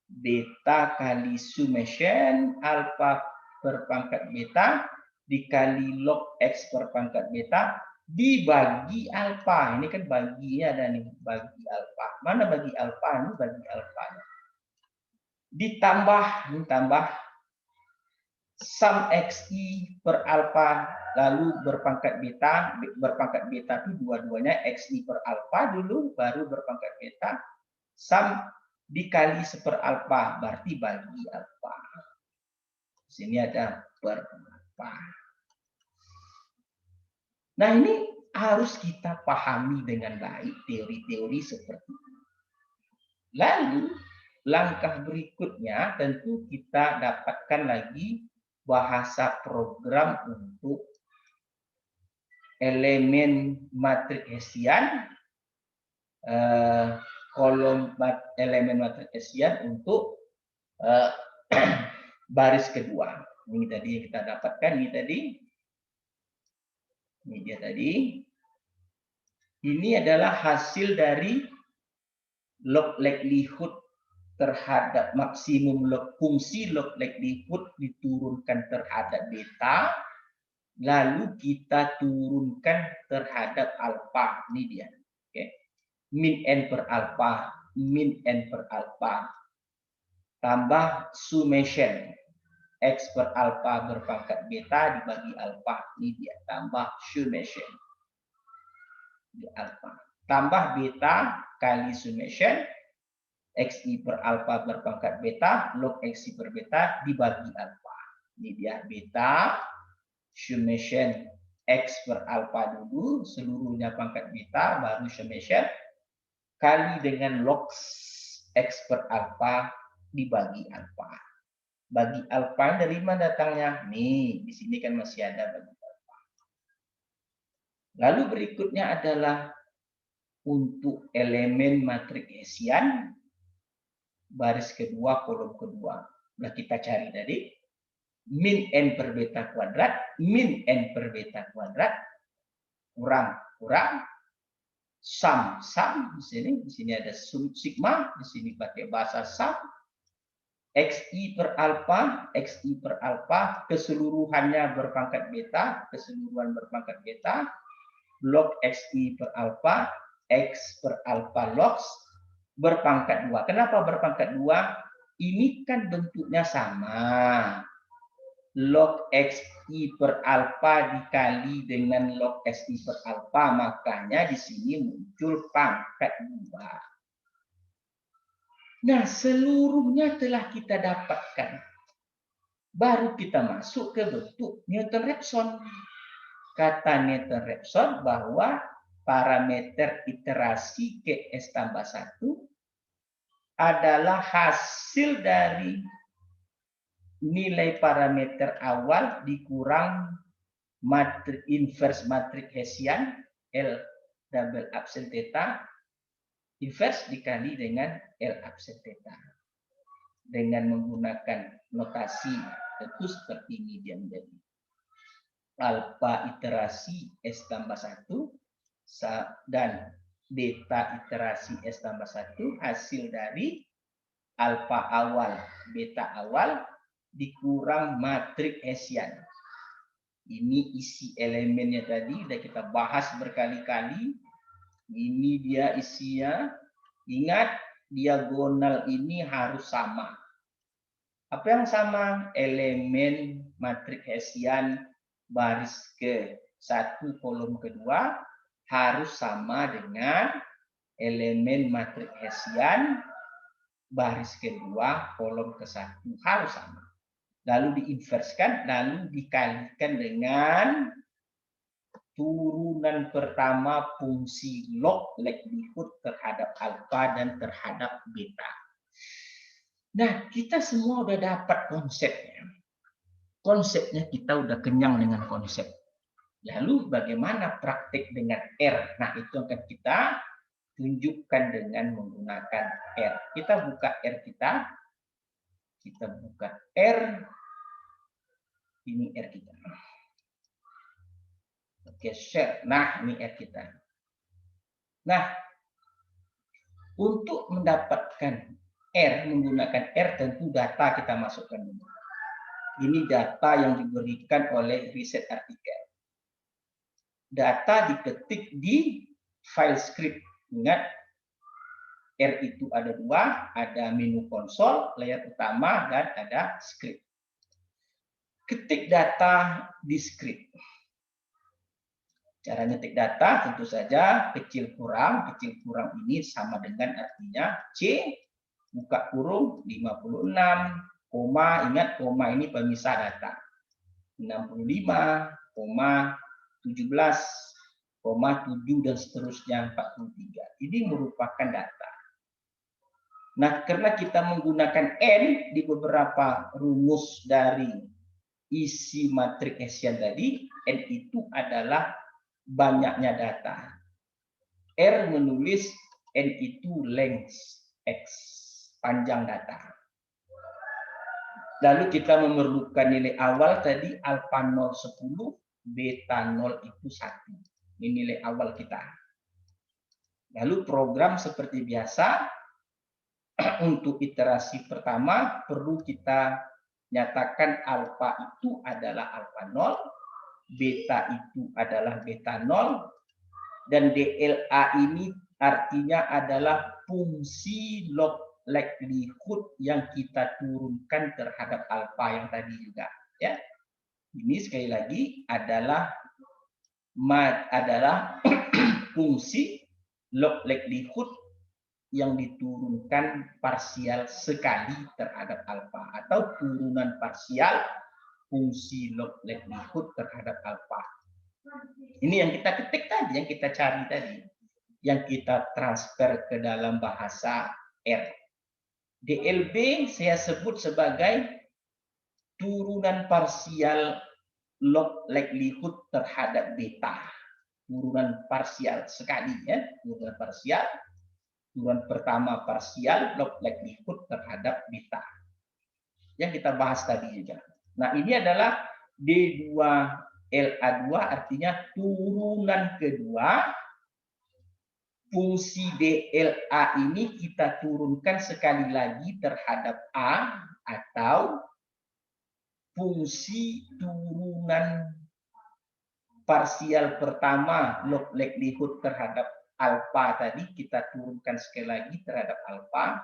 Beta kali summation alfa berpangkat beta dikali log x berpangkat beta dibagi alfa. Ini kan baginya ada nih, bagi alfa. Mana bagi alfa? Ini bagi alfa. Ditambah sum xi per alfa lalu berpangkat beta itu dua-duanya xi per alfa dulu baru berpangkat beta sum dikali 1 per alfa berarti bagi alfa. Sini ada per alfa. Nah, ini harus kita pahami dengan baik teori-teori seperti ini. Lalu langkah berikutnya tentu kita dapatkan lagi bahasa program untuk elemen matriks Hessian, kolom elemen matriks Hessian untuk baris kedua. Ini tadi yang kita dapatkan, ini tadi. Ini dia tadi. Ini adalah hasil dari log likelihood terhadap maksimum log fungsi log likelihood diturunkan terhadap beta, lalu kita turunkan terhadap alfa. Ini dia. Oke. Min n per alfa, min n per alfa tambah summation x per alfa berpangkat beta dibagi alfa. Ini dia tambah summation di alfa tambah beta kali summation xi per alfa berpangkat beta log xi per beta dibagi alfa. Ini dia beta summation x per alfa dulu seluruhnya pangkat beta baru summation kali dengan log x per alfa dibagi alfa. Bagi alfa dari mana datangnya? Nih, di sini kan masih ada bagi alfa. Lalu berikutnya adalah untuk elemen matriks Hessian baris kedua kolom kedua. Nah, kita cari tadi min n per beta kuadrat, min n per beta kuadrat kurang sum di sini ada sum sigma, di sini pakai bahasa sum xi per alfa keseluruhannya berpangkat beta, keseluruhan berpangkat beta log xi per alfa x per alfa log berpangkat 2. Kenapa berpangkat 2? Ini kan bentuknya sama. Log xi per alfa dikali dengan log xi per alfa, makanya di sini muncul pangkat 2. Nah, seluruhnya telah kita dapatkan. Baru kita masuk ke bentuk Newton-Raphson. Kata Newton-Raphson bahwa parameter iterasi Ks tambah 1 adalah hasil dari nilai parameter awal dikurang inverse matriks Hessian L double absen theta inverse dikali dengan L absen theta. Dengan menggunakan notasi tentu seperti ini dia menjadi alfa iterasi S tambah 1 dan beta iterasi S tambah 1 hasil dari alfa awal, beta awal dikurang matriks Hessian. Ini isi elemennya tadi sudah kita bahas berkali-kali. Ini dia isinya. Ingat, diagonal ini harus sama. Apa yang sama? Elemen matriks Hessian baris ke-1 kolom kedua harus sama dengan elemen matriks Hessian baris kedua kolom ke-1 harus sama. Lalu diinverskan, lalu dikalikan dengan turunan pertama fungsi log likelihood terhadap alfa dan terhadap beta. Nah, kita semua udah dapat konsepnya. Konsepnya kita udah kenyang dengan konsep. Lalu bagaimana praktik dengan R? Nah, itu akan kita tunjukkan dengan menggunakan R. Kita buka R kita. Kita buka R. Ini R kita. Oke, share. Nah, ini R kita. Nah, untuk mendapatkan R, menggunakan R tentu data kita masukkan dulu. Ini data yang diberikan oleh riset artikel. Data diketik di file script. Ingat, R itu ada dua, ada menu konsol, layar utama, dan ada script. Ketik data di script. Cara ngetik data tentu saja kecil kurang ini sama dengan artinya C, buka kurung 56, koma, ingat koma ini pemisah data. 65, 17, 7 dan seterusnya 43. Ini merupakan data. Nah, karena kita menggunakan N di beberapa rumus dari isi matriks Hessian tadi, N itu adalah banyaknya data. R menulis N itu length X, panjang data. Lalu kita memerlukan nilai awal tadi alfa 0 10, beta 0 itu 1. Ini nilai awal kita. Lalu program seperti biasa, untuk iterasi pertama perlu kita nyatakan alfa itu adalah alfa 0, beta itu adalah beta 0, dan DLA ini artinya adalah fungsi log likelihood yang kita turunkan terhadap alfa yang tadi juga. Ya, ini sekali lagi adalah fungsi log likelihood yang diturunkan parsial sekali terhadap alfa atau turunan parsial fungsi log likelihood terhadap alfa. Ini yang kita ketik tadi, yang kita cari tadi, yang kita transfer ke dalam bahasa R. DLB saya sebut sebagai turunan parsial log likelihood terhadap beta. Turunan parsial sekali, ya, turunan parsial. Turunan pertama parsial log likelihood terhadap beta. Yang kita bahas tadi juga. Nah, ini adalah D2LA2 artinya turunan kedua. Fungsi DLA ini kita turunkan sekali lagi terhadap A atau fungsi turunan parsial pertama log likelihood terhadap alfa tadi kita turunkan sekali lagi terhadap alfa.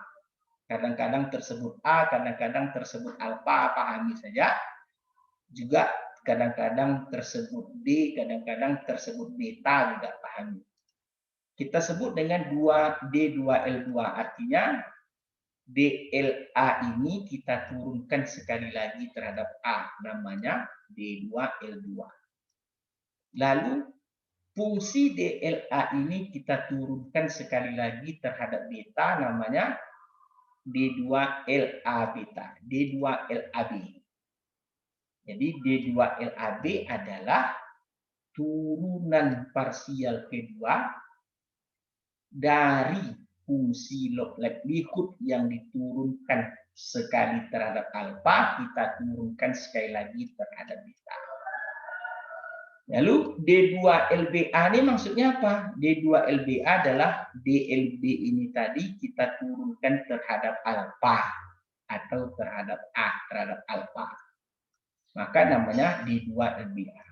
Kadang-kadang tersebut A, kadang-kadang tersebut alfa, pahami saja. Juga kadang-kadang tersebut D, kadang-kadang tersebut beta, juga pahami. Kita sebut dengan D2L2, artinya DLA ini kita turunkan sekali lagi terhadap A, namanya D2L2. Lalu fungsi DLA ini kita turunkan sekali lagi terhadap beta, namanya D2LA beta, D2LAB. Jadi D2LAB adalah turunan parsial kedua dari fungsi log likelihood yang diturunkan sekali terhadap alfa, kita turunkan sekali lagi terhadap beta. Lalu D2LBA ini maksudnya apa? D2LBA adalah DLB ini tadi kita turunkan terhadap alfa atau terhadap A, terhadap alfa. Maka namanya D2LBA.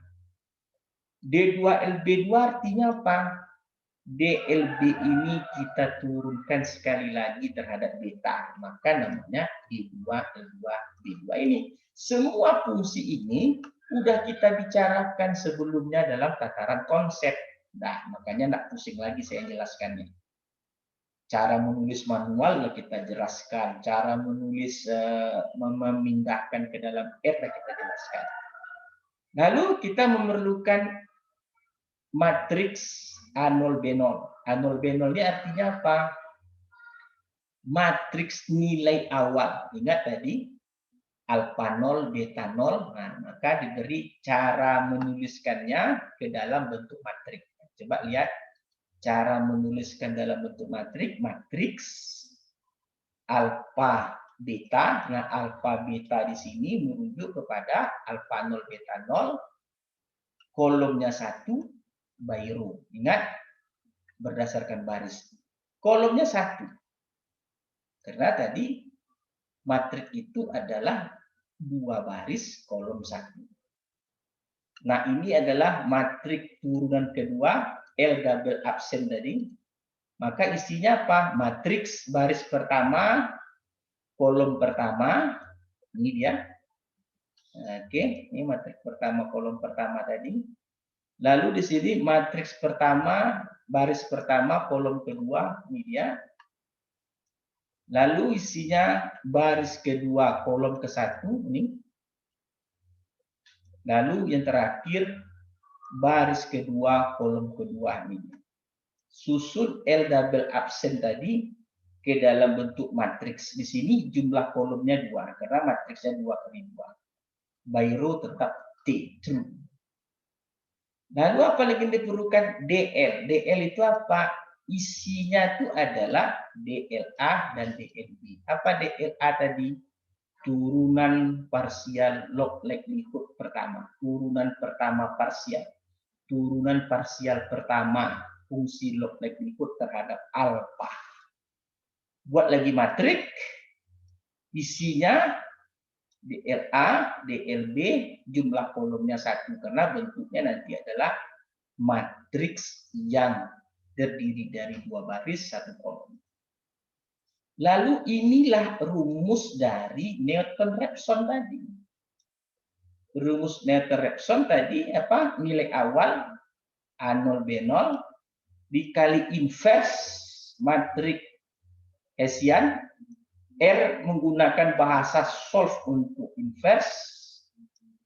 D2LB2 artinya apa? DLB ini kita turunkan sekali lagi terhadap beta, maka namanya D2, L2, D2 ini. Semua fungsi ini udah kita bicarakan sebelumnya dalam tataran konsep. Nah, makanya tidak pusing lagi saya jelaskannya. Cara menulis manual kita jelaskan, cara menulis memindahkan ke dalam R kita jelaskan. Lalu kita memerlukan matriks A0 B0. A0 B0 ini artinya apa? Matriks nilai awal. Ingat tadi alfa 0, beta 0. Nah, maka diberi cara menuliskannya ke dalam bentuk matriks. Coba lihat cara menuliskan dalam bentuk matriks. Matriks alfa beta. Nah, alfa beta di sini merujuk kepada alfa 0 beta 0. Kolomnya 1 by row. Ingat, berdasarkan baris. Kolomnya 1. Karena tadi matriks itu adalah 2 baris, kolom 1. Nah, ini adalah matriks turunan kedua, L double absen tadi. Maka isinya apa? Matriks baris pertama, kolom pertama. Ini dia. Oke, ini matriks pertama, kolom pertama tadi. Lalu di sini matriks pertama, baris pertama, kolom kedua, ini dia. Lalu isinya baris kedua, kolom ke-1, ini. Lalu yang terakhir, baris kedua, kolom kedua, ini. Susun L double absen tadi ke dalam bentuk matriks. Di sini jumlah kolomnya 2, karena matriksnya 2 kali 2. By row tetap T, true. Lalu apa lagi diperlukan? DL. DL itu apa? Isinya itu adalah DLA dan DLB. Apa DLA tadi? Turunan parsial log likelihood pertama. Turunan pertama parsial. Turunan parsial pertama fungsi log likelihood terhadap alfa. Buat lagi matrik. Isinya DLA, DLB, jumlah kolomnya 1. Karena bentuknya nanti adalah matriks yang terdiri dari 2 baris, 1 kolom. Lalu inilah rumus dari Newton-Raphson tadi. Rumus Newton-Raphson tadi apa? Nilai awal A0 B0 dikali inverse matriks Hessian. R menggunakan bahasa solve untuk inverse,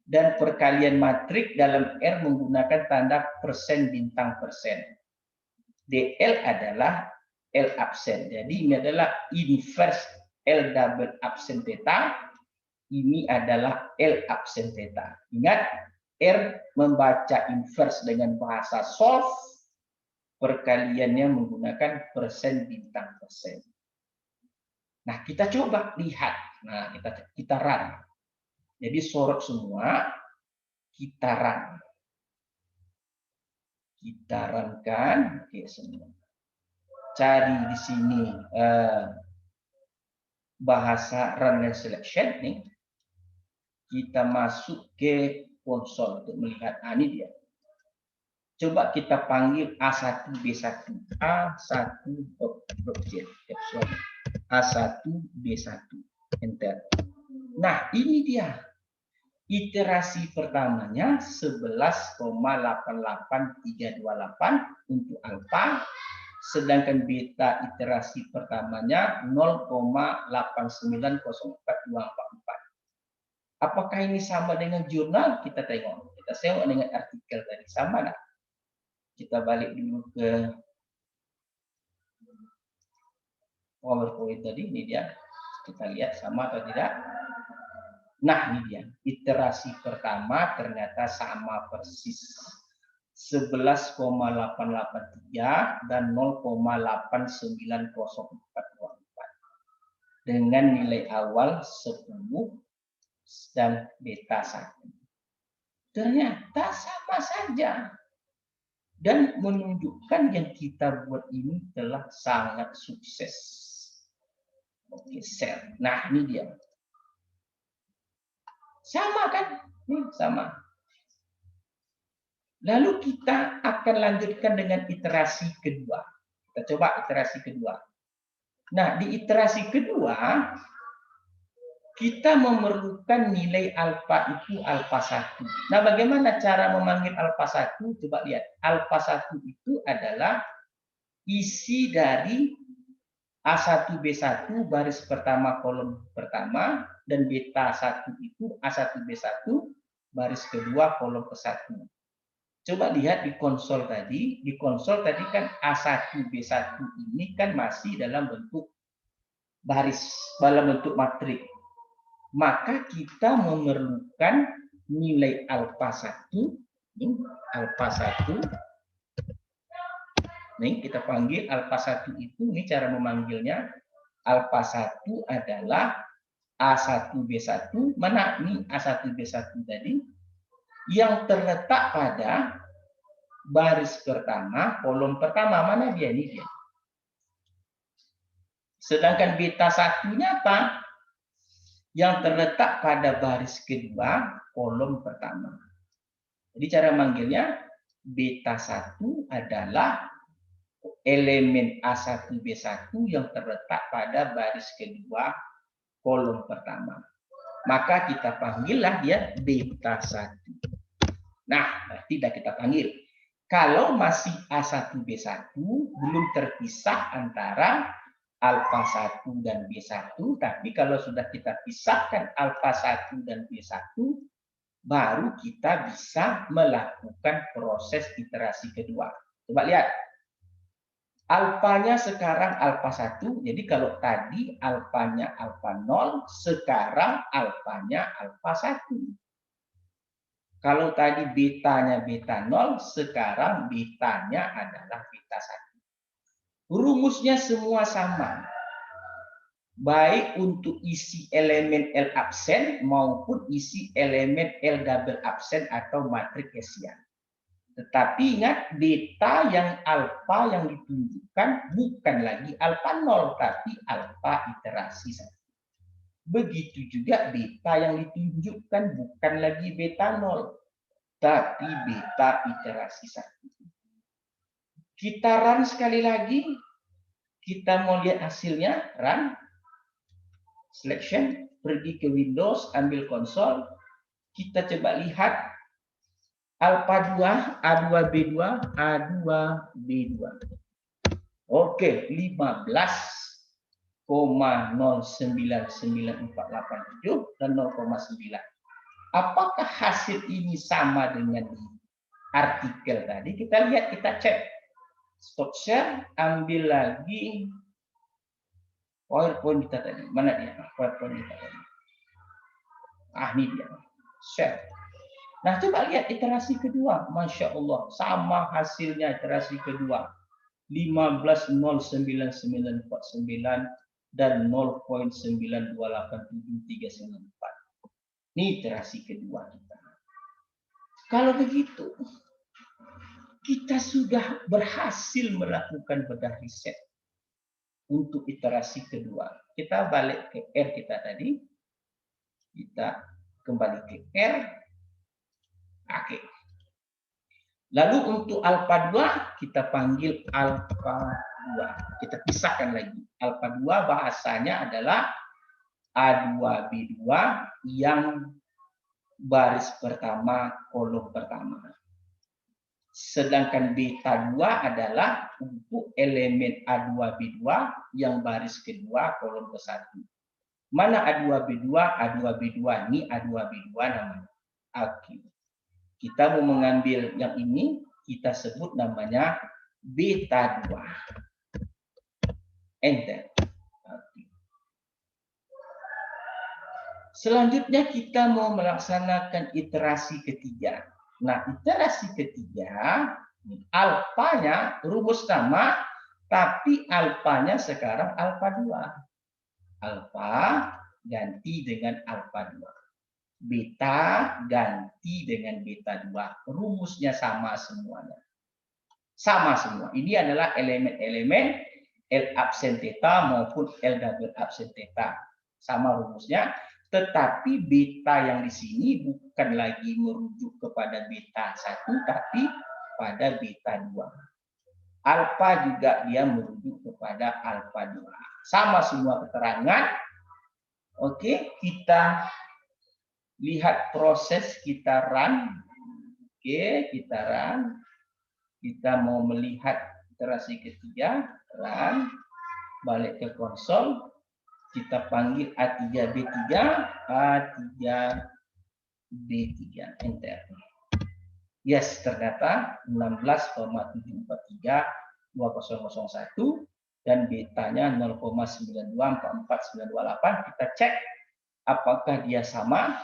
dan perkalian matriks dalam R menggunakan tanda persen bintang persen. DL adalah L absen. Jadi ini adalah inverse L double absen theta. Ini adalah L absen theta. Ingat, R membaca inverse dengan bahasa solve, perkaliannya menggunakan persen bintang persen. Nah, kita coba lihat. Nah, kita run. Jadi sorot semua, kita run. Kita runkan, oke semua. Cari di sini bahasa run and selection nih. Kita masuk ke konsol untuk melihat. Nah, ini dia. Coba kita panggil A1 B1. A1 objek. A1 B1. Enter. Nah, ini dia. Iterasi pertamanya 11,88328 untuk alfa, sedangkan beta iterasi pertamanya 0,890424. Apakah ini sama dengan jurnal? Kita tengok. Kita tengok dengan artikel tadi. Sama nggak? Kita balik dulu ke PowerPoint tadi. Ini dia. Kita lihat sama atau tidak. Nah, ini dia. Iterasi pertama ternyata sama persis. 11,883 dan 0,890424. Dengan nilai awal 10 dan beta 1. Ternyata sama saja. Dan menunjukkan yang kita buat ini telah sangat sukses. Oke, share. Nah, ini dia. Sama kan? Sama. Lalu kita akan lanjutkan dengan iterasi kedua. Kita coba iterasi kedua. Nah, di iterasi kedua, kita memerlukan nilai alfa itu alfa 1. Nah, bagaimana cara memanggil alfa 1? Coba lihat. Alfa 1 itu adalah isi dari A1B1 baris pertama kolom pertama, dan beta 1 itu A1B1 baris kedua kolom ke-1. Coba lihat di konsol tadi. Di konsol tadi kan A1B1 ini kan masih dalam bentuk baris, dalam bentuk matrik. Maka kita memerlukan nilai alfa 1. Ini alfa 1. Nih, kita panggil alfa 1 itu, ini cara memanggilnya. Alfa 1 adalah A1B1. Mana nih A1B1 tadi? Yang terletak pada baris pertama, kolom pertama. Mana dia? Ini dia. Sedangkan beta 1-nya apa? Yang terletak pada baris kedua, kolom pertama. Jadi cara manggilnya, beta 1 adalah elemen A1B1 yang terletak pada baris kedua, kolom pertama. Maka kita panggillah dia beta 1. Nah, tidak kita panggil. Kalau masih A1B1, belum terpisah antara alfa 1 dan B1, tapi kalau sudah kita pisahkan alfa 1 dan B1, baru kita bisa melakukan proses iterasi kedua. Coba lihat. Alfanya sekarang alfa 1, jadi kalau tadi alfanya alfa 0, sekarang alfanya alfa 1. Kalau tadi betanya beta 0, sekarang betanya adalah beta 1. Rumusnya semua sama. Baik untuk isi elemen L absen maupun isi elemen L double absen atau matrik Hessian. Tetapi ingat, beta yang alfa yang ditunjukkan bukan lagi alfa 0, tapi alfa iterasi 1. Begitu juga beta yang ditunjukkan bukan lagi beta 0, tapi beta iterasi 1. Kita run sekali lagi. Kita mau lihat hasilnya. Run. Selection. Pergi ke Windows. Ambil konsol. Kita coba lihat. Alpha 2, A2B2, A2B2. Oke, 15,099487 dan 0,9. Apakah hasil ini sama dengan di artikel tadi? Kita lihat, kita cek. Stop share, ambil lagi PowerPoint kita tadi. Mana dia? PowerPoint kita tadi. Ini dia. Share. Nah, coba lihat iterasi kedua. Masya Allah, sama hasilnya iterasi kedua. 15,099949 dan 0,9287394. Ini iterasi kedua kita. Kalau begitu, kita sudah berhasil melakukan bedah riset untuk iterasi kedua. Kita balik ke R kita tadi. Kita kembali ke R. Oke. Lalu untuk alfa 2 kita panggil alfa 2. Kita pisahkan lagi. Alfa 2 bahasanya adalah A2B2 yang baris pertama kolom pertama. Sedangkan beta 2 adalah untuk elemen A2B2 yang baris kedua kolom ke-1. Mana A2B2? A2B2 ini A2B2 namanya. Oke. Kita mau mengambil yang ini, kita sebut namanya beta 2. Enter. Oke. Selanjutnya kita mau melaksanakan iterasi ketiga. Nah, iterasi ketiga, alfanya rumus sama, tapi alfanya sekarang alfa 2. Alfa ganti dengan alfa 2. Beta ganti dengan beta 2. Rumusnya sama semuanya. Sama semua. Ini adalah elemen L absen theta maupun L double absen theta. Sama rumusnya. Tetapi beta yang di sini bukan lagi merujuk kepada beta 1, tapi pada beta 2. Alfa juga dia merujuk kepada alfa 2. Sama semua keterangan. Oke, kita lihat proses, kita run. Oke, kita run. Kita mau melihat iterasi ketiga, run. Balik ke konsol. Kita panggil A3B3, A3B3, enter. Yes, ternyata 16,7432001 dan betanya 0,924498. Kita cek apakah dia sama.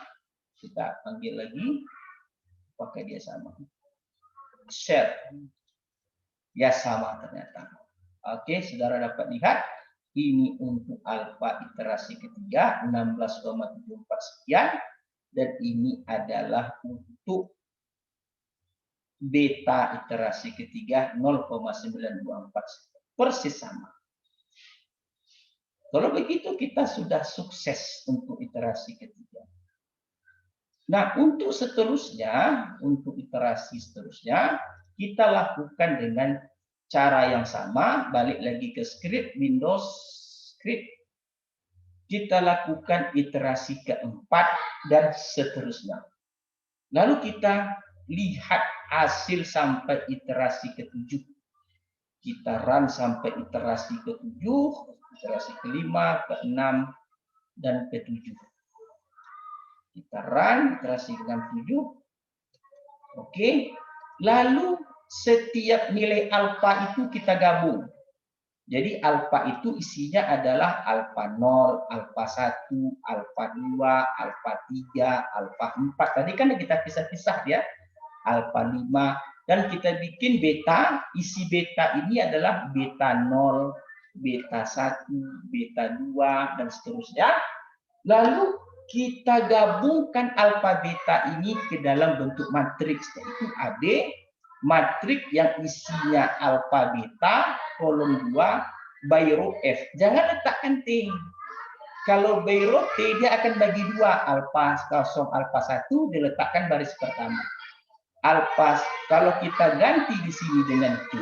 Kita panggil lagi, apakah dia sama. Share. Ya, sama ternyata. Oke, saudara dapat lihat. Ini untuk alfa iterasi ketiga 16,74 sekian. Dan ini adalah untuk beta iterasi ketiga 0,924. Persis sama. Kalau begitu kita sudah sukses untuk iterasi ketiga. Nah, untuk seterusnya, untuk iterasi seterusnya, kita lakukan dengan cara yang sama. Balik lagi ke script, Windows script. Kita lakukan iterasi keempat dan seterusnya. Lalu kita lihat hasil sampai iterasi ketujuh. Kita run sampai iterasi ketujuh, iterasi kelima, keenam, dan ketujuh. Kita run iterasi ke-7. Oke. Lalu setiap nilai alfa itu kita gabung. Jadi alfa itu isinya adalah alfa 0, alfa 1, alfa 2, alfa 3, alfa 4. Tadi kan kita pisah-pisah ya. Alfa 5. Dan kita bikin beta. Isi beta ini adalah beta 0, beta 1, beta 2, dan seterusnya. Lalu kita gabungkan alfa beta ini ke dalam bentuk matriks, yaitu AB. Matriks yang isinya alfa beta, kolom 2, by row F. Jangan letakkan T. Kalau by row T, dia akan bagi dua. Alfa 0, alfa 1 diletakkan baris pertama. Alfa, kalau kita ganti di sini dengan T,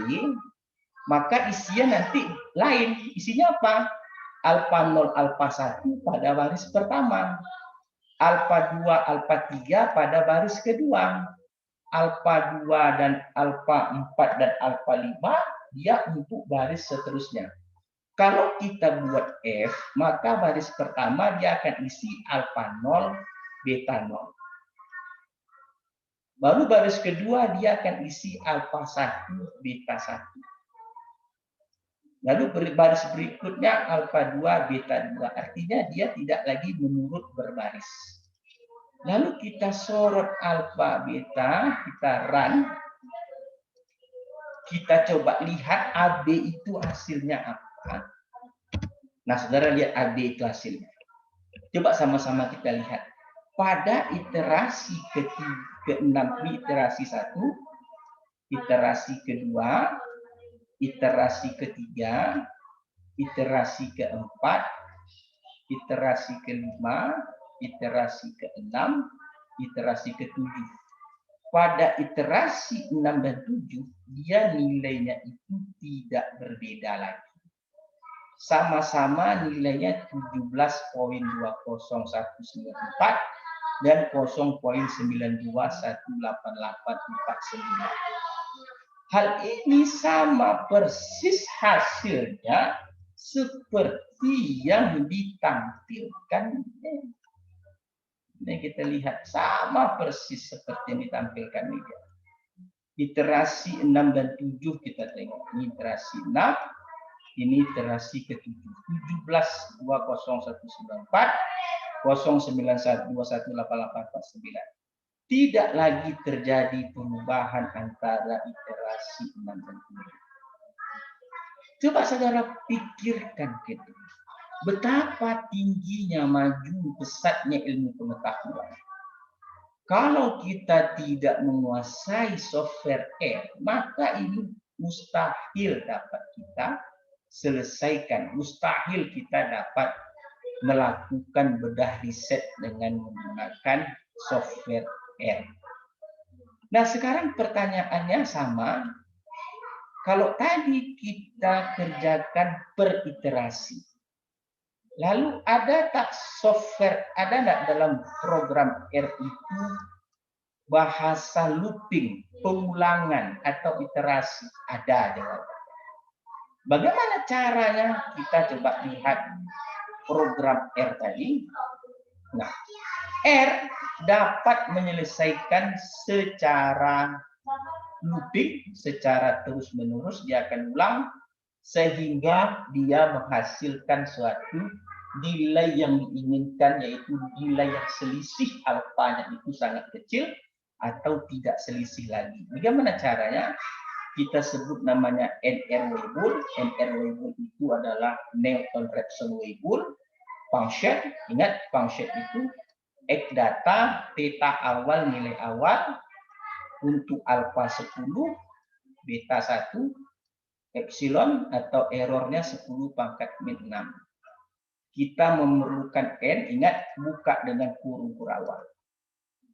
maka isinya nanti lain. Isinya apa? Alfa 0, alfa 1 pada baris pertama. Alfa 2, alfa 3 pada baris kedua. Alfa 2 dan alfa 4 dan alfa 5 dia untuk baris seterusnya. Kalau kita buat F, maka baris pertama dia akan isi alfa 0, beta 0. Baru baris kedua dia akan isi alfa 1, beta 1. Lalu baris berikutnya alfa 2, beta 2. Artinya dia tidak lagi menurut berbaris. Lalu kita sorot alfa beta, kita run. Kita coba lihat AB itu hasilnya apa. Nah, saudara lihat AB itu hasilnya. Coba sama-sama kita lihat. Pada iterasi ke-6, ini iterasi 1, iterasi kedua, iterasi ketiga, iterasi keempat, iterasi kelima, iterasi ke-6, iterasi ke-7. Pada iterasi 6 dan 7, dia nilainya itu tidak berbeda lagi. Sama-sama nilainya 17.20194 dan 0.92188849. Hal ini sama persis hasilnya seperti yang ditampilkan. Ini kita lihat sama persis seperti yang ditampilkan ini. Iterasi 6 dan 7 kita tengok. Ini iterasi 6, ini iterasi ke-7. 17.20194, 091218849. Tidak lagi terjadi perubahan antara iterasi 6 dan 7. Coba saudara pikirkan gitu. Betapa tingginya maju pesatnya ilmu pengetahuan. Kalau kita tidak menguasai software R, maka ini mustahil dapat kita selesaikan. Mustahil kita dapat melakukan bedah riset dengan menggunakan software R. Nah, sekarang pertanyaannya sama. Kalau tadi kita kerjakan per iterasi, lalu ada tak software, ada nggak dalam program R itu bahasa looping, pengulangan atau iterasi? Ada jawabannya. Bagaimana caranya? Kita coba lihat program R tadi. Nah, R dapat menyelesaikan secara looping, secara terus-menerus dia akan ulang sehingga dia menghasilkan suatu nilai yang diinginkan, yaitu nilai yang selisih alfanya itu sangat kecil atau tidak selisih lagi. Bagaimana caranya? Kita sebut namanya NR Weibull. NR Weibull itu adalah Newton-Raphson Weibull function. Ingat, function itu X data, theta awal, nilai awal, untuk alfa 10, beta 1, epsilon atau errornya 10 pangkat min 6. Kita memerlukan N, ingat buka dengan kurung kurawal.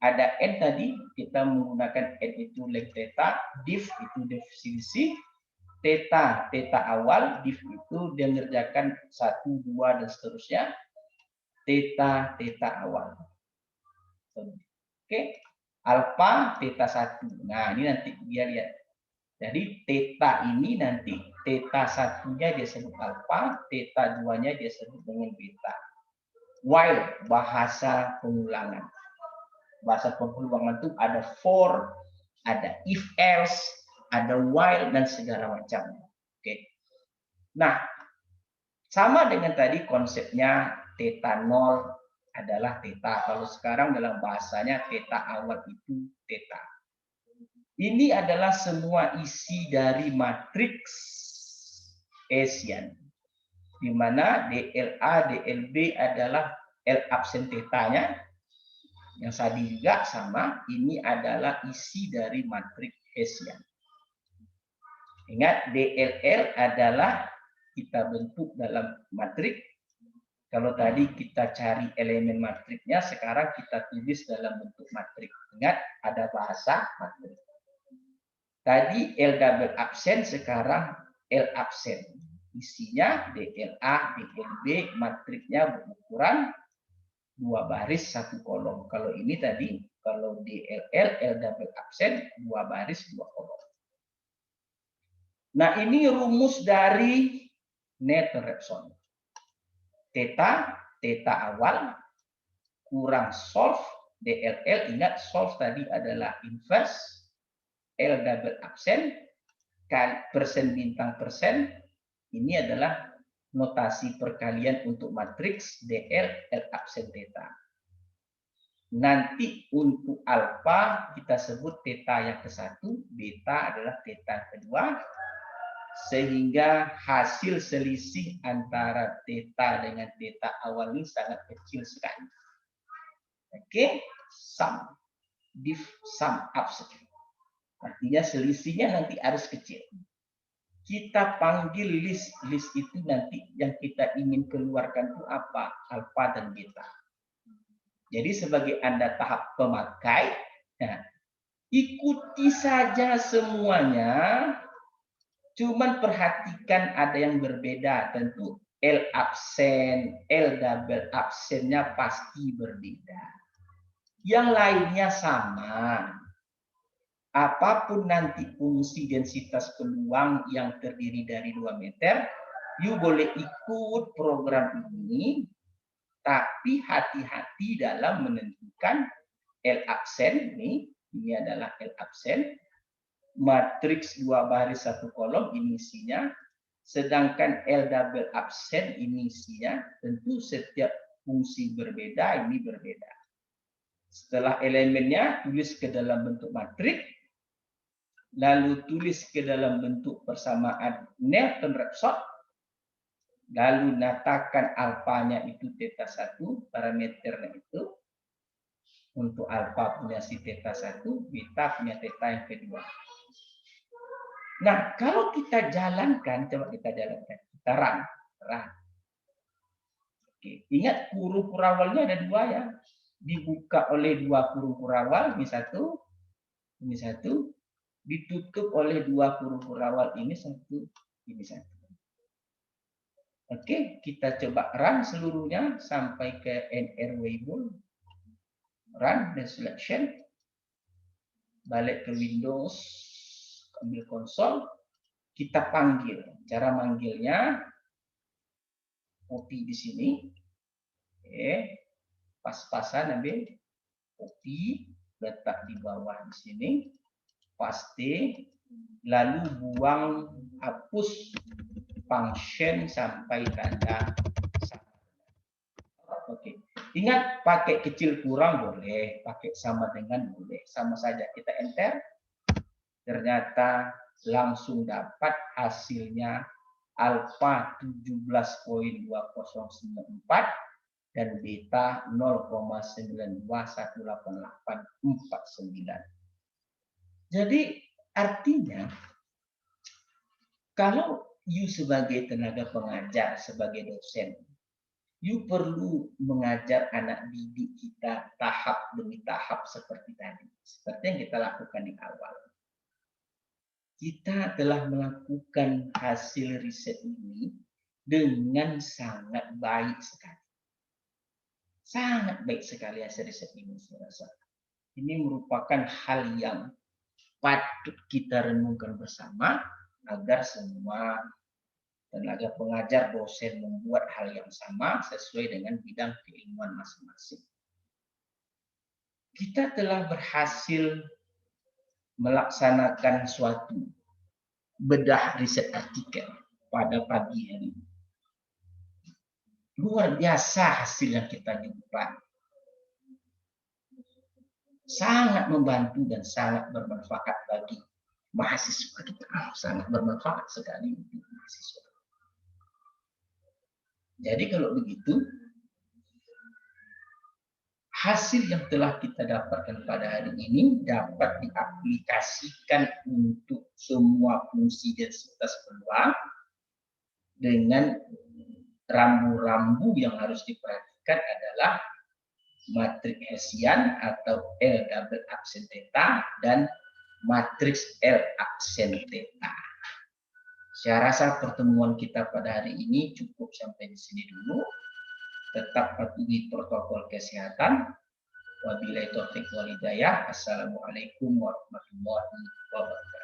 Ada N tadi, kita menggunakan N itu length theta, diff itu definisi, theta awal, diff itu dia mengerjakan 1, 2, dan seterusnya, theta awal. Oke. Alfa theta 1. Nah, ini nanti dia lihat. Jadi theta ini nanti theta 1-nya dia sebut alfa, theta 2-nya dia sebut dengan beta. While bahasa pengulangan. Bahasa pengulangan itu ada for, ada if else, ada while dan segala macamnya. Oke. Nah, sama dengan tadi konsepnya theta 0 adalah theta. Kalau sekarang dalam bahasanya theta awal itu theta. Ini adalah semua isi dari matriks Hessian, di mana DLA, DLB adalah L absen theta-nya. Yang tadi juga sama, ini adalah isi dari matriks Hessian. Ingat, DLL adalah kita bentuk dalam matriks. Kalau tadi kita cari elemen matriknya, sekarang kita tulis dalam bentuk matrik. Ingat, ada bahasa matrik. Tadi L double absen, sekarang L absen. Isinya DLA, DLB, matriknya berukuran 2 baris 1 kolom. Kalau ini tadi, kalau DLL, L double absen, 2 baris 2 kolom. Nah, ini rumus dari Newton-Raphson. Theta awal kurang solve DLL. Ingat, solve tadi adalah inverse, L double absen kali persen bintang persen. Ini adalah notasi perkalian untuk matriks DL L absen theta. Nanti untuk alfa kita sebut theta yang ke-1, beta adalah theta kedua, sehingga hasil selisih antara theta dengan theta awal ini sangat kecil sekali. Oke, sum, diff sum absen. Artinya selisihnya nanti harus kecil. Kita panggil list itu nanti yang kita ingin keluarkan itu apa? Alfa dan beta. Jadi sebagai Anda tahap pemakai, nah, ikuti saja semuanya. Cuman perhatikan ada yang berbeda. Tentu L absen, L double absennya pasti berbeda. Yang lainnya sama. Apapun nanti fungsi densitas peluang yang terdiri dari 2 meter, you boleh ikut program ini, tapi hati-hati dalam menentukan L absen. Ini adalah L absen. Matriks 2 baris 1 kolom ini isinya, sedangkan L double absen ini isinya. Tentu setiap fungsi berbeda, ini berbeda. Setelah elemennya tulis ke dalam bentuk matrik, lalu tulis ke dalam bentuk persamaan Newton-Raphson, lalu nyatakan alfanya itu theta 1, parameternya itu. Untuk alfa punya si theta 1, beta punya theta yang kedua. Nah, kalau kita jalankan, coba kita jalankan. Kita run. Oke. Ingat huruf kurawalnya ada dua ya. Dibuka oleh dua huruf kurawal, ini satu, ditutup oleh dua huruf kurawal ini satu, ini satu. Oke, kita coba run seluruhnya sampai ke nrwable. Run dan selection. Balik ke Windows, ambil konsol, kita panggil. Cara manggilnya copy di sini. Oke. Pas-pasan ambil copy, letak di bawah di sini. Paste, lalu buang, hapus function sampai tanda sama. Oke. Ingat, pakai kecil kurang boleh, pakai sama dengan boleh. Sama saja kita enter. Ternyata langsung dapat hasilnya alpha 17.2094 dan beta 0,921889. Jadi artinya kalau you sebagai tenaga pengajar, sebagai dosen, you perlu mengajar anak didik kita tahap demi tahap seperti tadi. Seperti yang kita lakukan di awal. Kita telah melakukan hasil riset ini dengan sangat baik sekali. Sangat baik sekali hasil riset ini, saya rasa. Ini merupakan hal yang patut kita renungkan bersama agar semua tenaga pengajar, dosen membuat hal yang sama sesuai dengan bidang keilmuan masing-masing. Kita telah berhasil melaksanakan suatu bedah riset artikel pada pagi hari. Luar biasa hasil yang kita jumpai. Sangat membantu dan sangat bermanfaat bagi mahasiswa kita. Sangat bermanfaat sekali untuk mahasiswa. Jadi kalau begitu, hasil yang telah kita dapatkan pada hari ini dapat diaplikasikan untuk semua fungsi densitas peluang dengan rambu-rambu yang harus diperhatikan adalah matriks Hessian atau L double aksen theta dan matriks L aksen theta. Saya rasa pertemuan kita pada hari ini cukup sampai di sini dulu. Tetap patuhi protokol kesehatan. Wabillahi taufiq wal hidayah. Assalamualaikum warahmatullahi wabarakatuh.